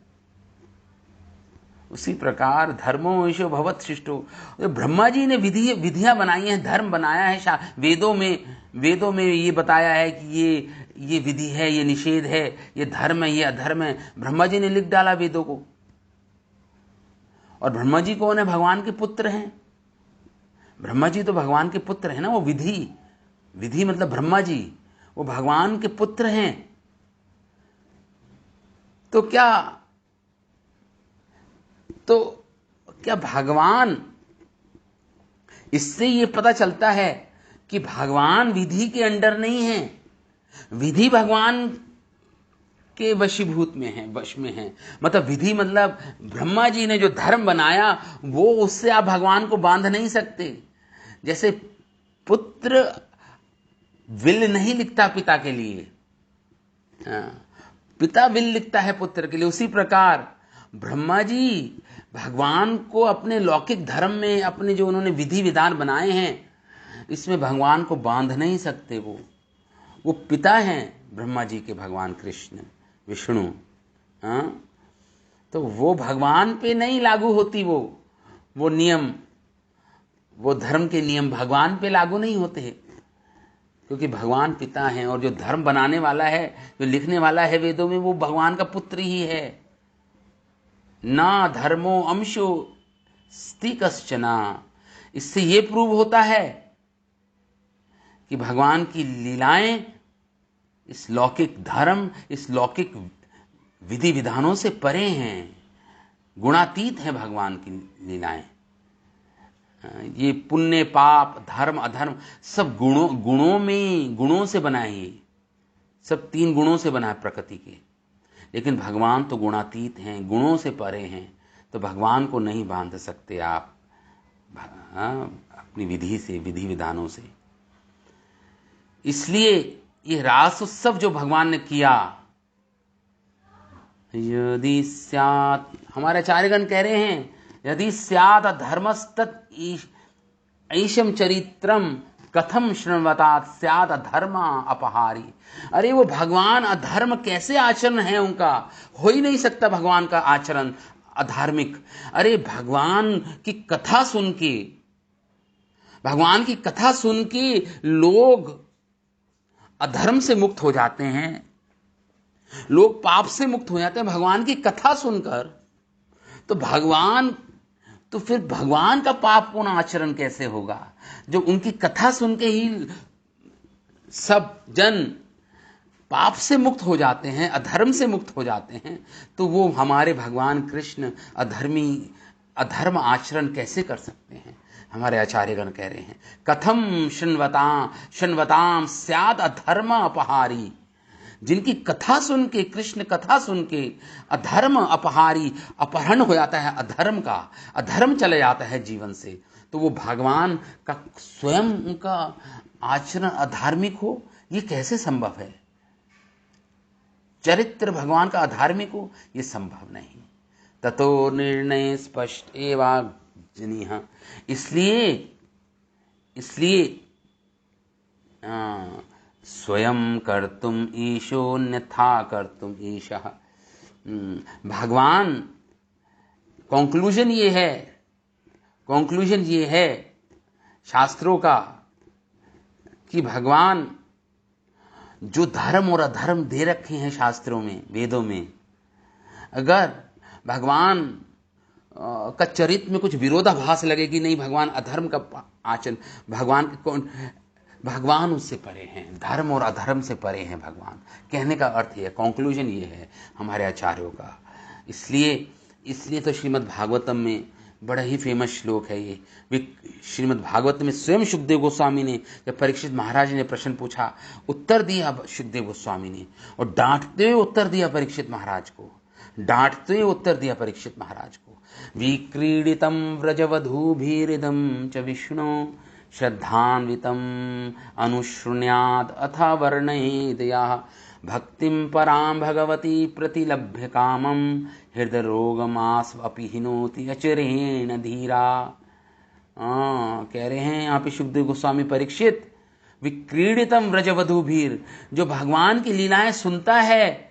उसी प्रकार धर्मो ईशो भवत शिष्टो, ब्रह्मा जी ने विधियां बनाई हैं, धर्म बनाया है। वेदों में ये बताया है कि ये विधि है, ये निषेध है, ये धर्म है, ये अधर्म है। ब्रह्मा जी ने लिख डाला वेदों को। और ब्रह्मा जी कौन है? भगवान के पुत्र हैं। ब्रह्मा जी तो भगवान के पुत्र हैं ना। वो विधि मतलब ब्रह्मा जी, वो भगवान के पुत्र हैं। तो क्या भगवान, इससे ये पता चलता है कि भगवान विधि के अंडर नहीं है, विधि भगवान के वशीभूत में है, वश में है। मतलब विधि मतलब ब्रह्मा जी ने जो धर्म बनाया वो, उससे आप भगवान को बांध नहीं सकते। जैसे पुत्र विल नहीं लिखता पिता के लिए, पिता विल लिखता है पुत्र के लिए, उसी प्रकार ब्रह्मा जी भगवान को अपने लौकिक धर्म में, अपने जो उन्होंने विधि विधान बनाए हैं, इसमें भगवान को बांध नहीं सकते। वो पिता हैं ब्रह्मा जी के, भगवान कृष्ण विष्णु। तो वो भगवान पे नहीं लागू होती, वो नियम, वो धर्म के नियम भगवान पे लागू नहीं होते, क्योंकि भगवान पिता हैं। और जो धर्म बनाने वाला है, जो लिखने वाला है वेदों में, वो भगवान का पुत्र ही है। ना धर्मो अंशो स्ति कश्चना। इससे ये प्रूव होता है कि भगवान की लीलाएं इस लौकिक धर्म, इस लौकिक विधि विधानों से परे हैं, गुणातीत हैं भगवान की लीलाएं। ये पुण्य पाप धर्म अधर्म सब गुणों से बना है, सब 3 गुणों से बना है प्रकृति के। लेकिन भगवान तो गुणातीत हैं, गुणों से परे हैं। तो भगवान को नहीं बांध सकते आप अपनी विधि से, विधि विधानों से। इसलिए ये रास उत्सव जो भगवान ने किया, यदि स्यात्, हमारे आचार्यगण कह रहे हैं, यदि स्यात् धर्मस्तत् ऐशम चरित्रम कथम शृण्वतात स्यात् अधर्म अपहारी। अरे वो भगवान अधर्म कैसे आचरण है उनका, हो ही नहीं सकता भगवान का आचरण अधार्मिक। अरे भगवान की कथा सुन के, भगवान की कथा सुन के लोग अधर्म से मुक्त हो जाते हैं, लोग पाप से मुक्त हो जाते हैं भगवान की कथा सुनकर। तो फिर भगवान का पापपूर्ण आचरण कैसे होगा, जो उनकी कथा सुन के ही सब जन पाप से मुक्त हो जाते हैं, अधर्म से मुक्त हो जाते हैं। तो वो हमारे भगवान कृष्ण अधर्म आचरण कैसे कर सकते हैं। हमारे आचार्यगण कह रहे हैं, कथम शृण्वताम स्यात् अधर्म अपहारी। जिनकी कथा सुन के, कृष्ण कथा सुन के अधर्म अपहारी, अपहरण हो जाता है अधर्म का, अधर्म चले जाता है जीवन से, तो वो भगवान का स्वयं उनका आचरण अधार्मिक हो, ये कैसे संभव है। चरित्र भगवान का अधार्मिक हो, ये संभव नहीं। ततो निर्णय स्पष्ट एवं जनिहा। इसलिए स्वयं कर्तुम ईशोन्यथा कर्तुम ईशः। भगवान, कंक्लूजन ये है शास्त्रों का कि भगवान जो धर्म और अधर्म दे रखे हैं शास्त्रों में, वेदों में, अगर भगवान का चरित्र में कुछ विरोधाभास लगे कि नहीं भगवान अधर्म का आचरण, भगवान उससे परे हैं, धर्म और अधर्म से परे हैं भगवान। कहने का अर्थ ये, कंक्लूजन ये है हमारे आचार्यों का। इसलिए तो श्रीमद् भागवतम में बड़ा ही फेमस श्लोक है ये। श्रीमद् भागवत में स्वयं सुखदेव गोस्वामी ने, जब परीक्षित महाराज ने प्रश्न पूछा, उत्तर दिया सुखदेव गोस्वामी ने, और डांटते हुए उत्तर दिया परीक्षित महाराज को, डांटते हुए उत्तर दिया परीक्षित महाराज को। विक्रीडितम व्रजवधूभिरिदं च विष्णु श्रद्धान्वितम अनुशृण्यात् अथ वर्णयेदयाः भक्तिं परां भगवती प्रतिलभ्य कामं हृदय रोगमास्व अपि हिनोति अचिरेण धीरा। कह रहे हैं यहाँ पे सुखदेव गोस्वामी, परीक्षित, विक्रीडितम व्रजवधूभिर, जो भगवान की लीलाएं सुनता है,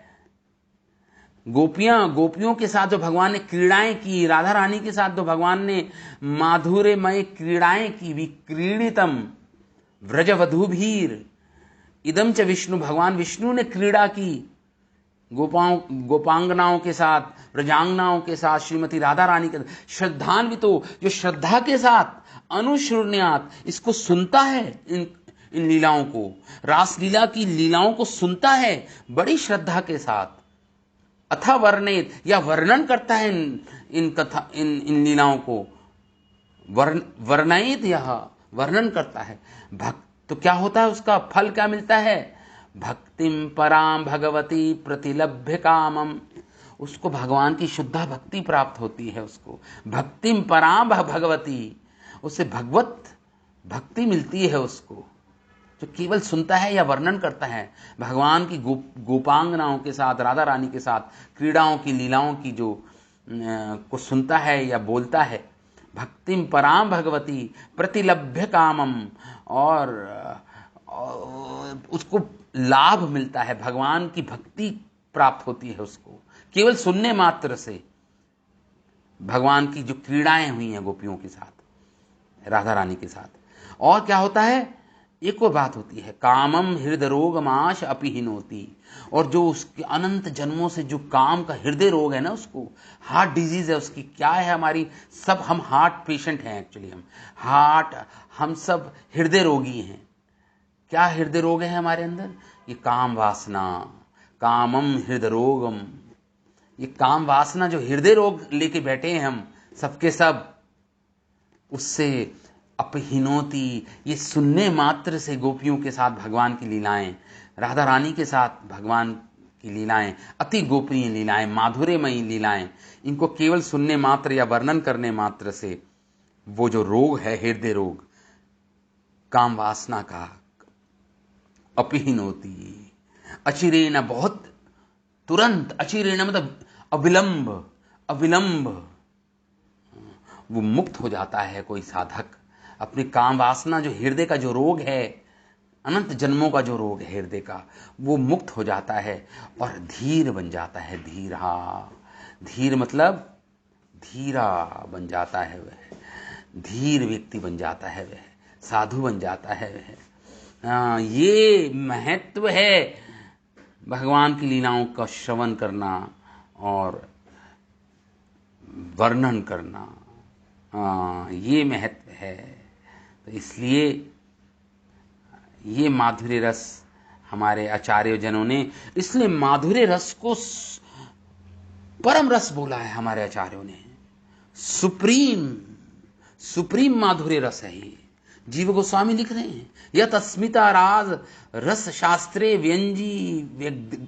गोपियों के साथ जो भगवान ने क्रीड़ाएं की, राधा रानी के साथ जो भगवान ने माधुर्यमय क्रीड़ाएं की, विक्रीडितम व्रजवधूभिर इदम च विष्णु, भगवान विष्णु ने क्रीड़ा की गोपांगनाओं के साथ, व्रजांगनाओं के साथ, श्रीमती राधा रानी के साथ। श्रद्धान्वितो, जो श्रद्धा के साथ, अनुशृण्यात्, इसको सुनता है, इन लीलाओं को, रासलीला की लीलाओं को सुनता है बड़ी श्रद्धा के साथ, अथा वर्णित या वर्णन करता है इन कथा इन लीलाओं को, वर्णित यह वर्णन करता है भक्त, तो क्या होता है, उसका फल क्या मिलता है, भक्तिम पराम भगवती प्रतिलभ्य कामम, उसको भगवान की शुद्धा भक्ति प्राप्त होती है, उसको भक्तिम पराम भगवती, उसे भगवत भक्ति मिलती है उसको, जो केवल सुनता है या वर्णन करता है भगवान की गोपांगनाओं के साथ, राधा रानी के साथ क्रीड़ाओं की लीलाओं की जो को सुनता है या बोलता है। भक्तिम पराम भगवती प्रतिलभ्य कामम, और उसको लाभ मिलता है, भगवान की भक्ति प्राप्त होती है उसको केवल सुनने मात्र से। भगवान की जो क्रीड़ाएं हुई हैं गोपियों के साथ, राधा रानी के साथ। और क्या होता है, एक और बात होती है, कामम हृदय रोग माश अपिहिनोती, और जो उसके अनंत जन्मों से जो काम का हृदय रोग है ना, उसको हार्ट डिजीज है उसकी, क्या है, हमारी सब हम हार्ट पेशेंट हैं एक्चुअली, हम सब हृदय रोगी हैं। क्या हृदय रोग है हमारे अंदर, ये काम वासना, कामम हृदय रोगम, ये काम वासना जो हृदय रोग लेके बैठे हैं हम सबके सब, उससे अपहीनोती, ये सुनने मात्र से गोपियों के साथ भगवान की लीलाएं, राधा रानी के साथ भगवान की लीलाएं, अति गोपनीय लीलाएं, माधुर्यमयी लीलाएं, इनको केवल सुनने मात्र या वर्णन करने मात्र से वो जो रोग है हृदय रोग काम वासना का, अपहीनोती, अचिरेण, बहुत तुरंत, अचिरेण मतलब अविलंब वो मुक्त हो जाता है कोई साधक, अपनी काम वासना जो हृदय का जो रोग है, अनंत जन्मों का जो रोग है हृदय का, वो मुक्त हो जाता है और धीर बन जाता है। धीर मतलब धीरा बन जाता है वह, धीर व्यक्ति बन जाता है वह, साधु बन जाता है वह। ये महत्व है भगवान की लीलाओं का श्रवण करना और वर्णन करना, ये महत्व है। तो इसलिए ये माधुर्य रस हमारे आचार्य जनों ने, इसलिए माधुर्य रस को परम रस बोला है हमारे आचार्यों ने, सुप्रीम माधुर्य रस है ये। जीव गोस्वामी लिख रहे हैं, यत अस्मिता राज रस शास्त्रे व्यंजी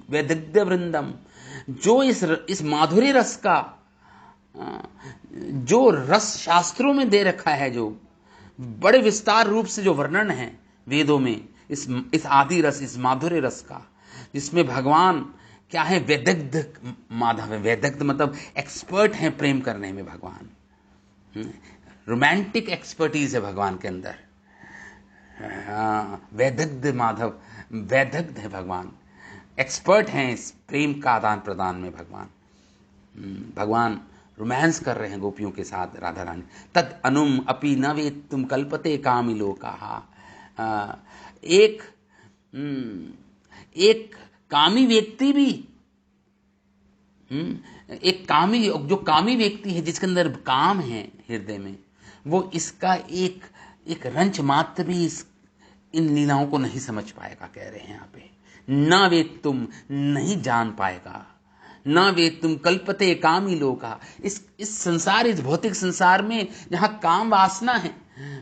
वैदग्ध्य वृंदम, जो इस माधुर्य रस का जो रस शास्त्रों में दे रखा है, जो बड़े विस्तार रूप से जो वर्णन है वेदों में, इस आदि रस, इस माधुर्य रस का, जिसमें भगवान क्या है, वैदग्ध माधव है। वैदग्ध मतलब एक्सपर्ट हैं प्रेम करने में भगवान, रोमांटिक एक्सपर्टीज है भगवान के अंदर। वैदग्ध माधव, वैदग्ध है भगवान, एक्सपर्ट हैं इस प्रेम का आदान प्रदान में। भगवान रोमांस कर रहे हैं गोपियों के साथ, राधा रानी। तद अनुम अपि न वेत्तुम कल्पते कामिलोकाः, एक कामी व्यक्ति भी, एक कामी, जो कामी व्यक्ति है जिसके अंदर काम है हृदय में, वो इसका एक रंच मात्र भी इन लीलाओं को नहीं समझ पाएगा। कह रहे हैं यहाँ पे, न वेत्तुम, नहीं जान पाएगा, न वेत्तुम कल्पते कामी लोका, इस संसार, इस भौतिक संसार में जहां काम वासना है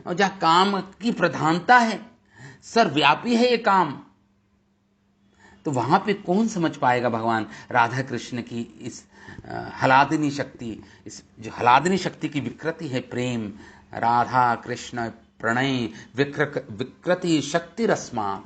और जहां काम की प्रधानता है, सर्वव्यापी है ये काम, तो वहां पे कौन समझ पाएगा भगवान राधा कृष्ण की इस हलादिनी शक्ति, इस जो हलादिनी शक्ति की विकृति है प्रेम, राधा कृष्ण प्रणय विकृति शक्ति रस्माद,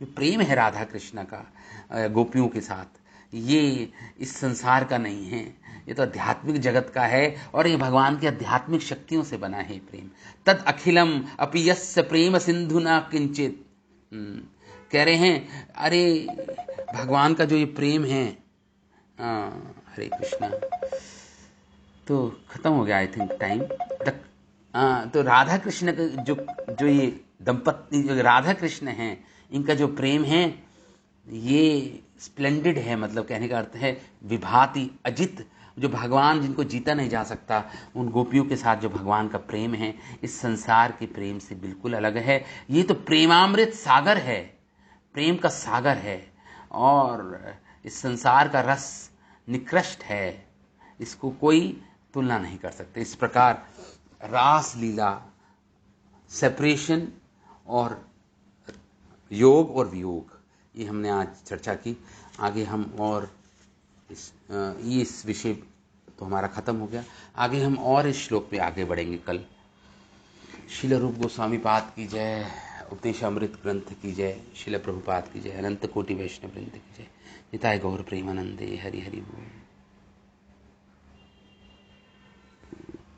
जो प्रेम है राधा कृष्ण का गोपियों के साथ, ये इस संसार का नहीं है, ये तो आध्यात्मिक जगत का है और ये भगवान की आध्यात्मिक शक्तियों से बना है प्रेम। तद अखिलम अपि यस्य प्रेम सिंधु न किंचित, कह रहे हैं अरे भगवान का जो ये प्रेम है, हरे कृष्णा, तो खत्म हो गया आई थिंक टाइम तक। तो राधा कृष्ण का जो ये दंपत्ति, जो राधा कृष्ण हैं, इनका जो प्रेम है ये स्प्लेंडेड है, मतलब कहने का अर्थ है विभाति अजित जो भगवान जिनको जीता नहीं जा सकता, उन गोपियों के साथ जो भगवान का प्रेम है इस संसार के प्रेम से बिल्कुल अलग है। ये तो प्रेमामृत सागर है, प्रेम का सागर है, और इस संसार का रस निकृष्ट है, इसको कोई तुलना नहीं कर सकते। इस प्रकार रास लीला सेपरेशन और योग और वियोग, ये हमने आज चर्चा की। आगे हम और इस विषय तो हमारा खत्म हो गया, आगे हम और इस श्लोक पे आगे बढ़ेंगे कल। श्रील रूप गोस्वामी पाद की जय, उपदेशामृत ग्रंथ की जय, श्रील प्रभुपाद की जय, अनंत कोटि वैष्णव वृंद की जय। निताय गौर प्रेमानंदे, हरि हरि बोल।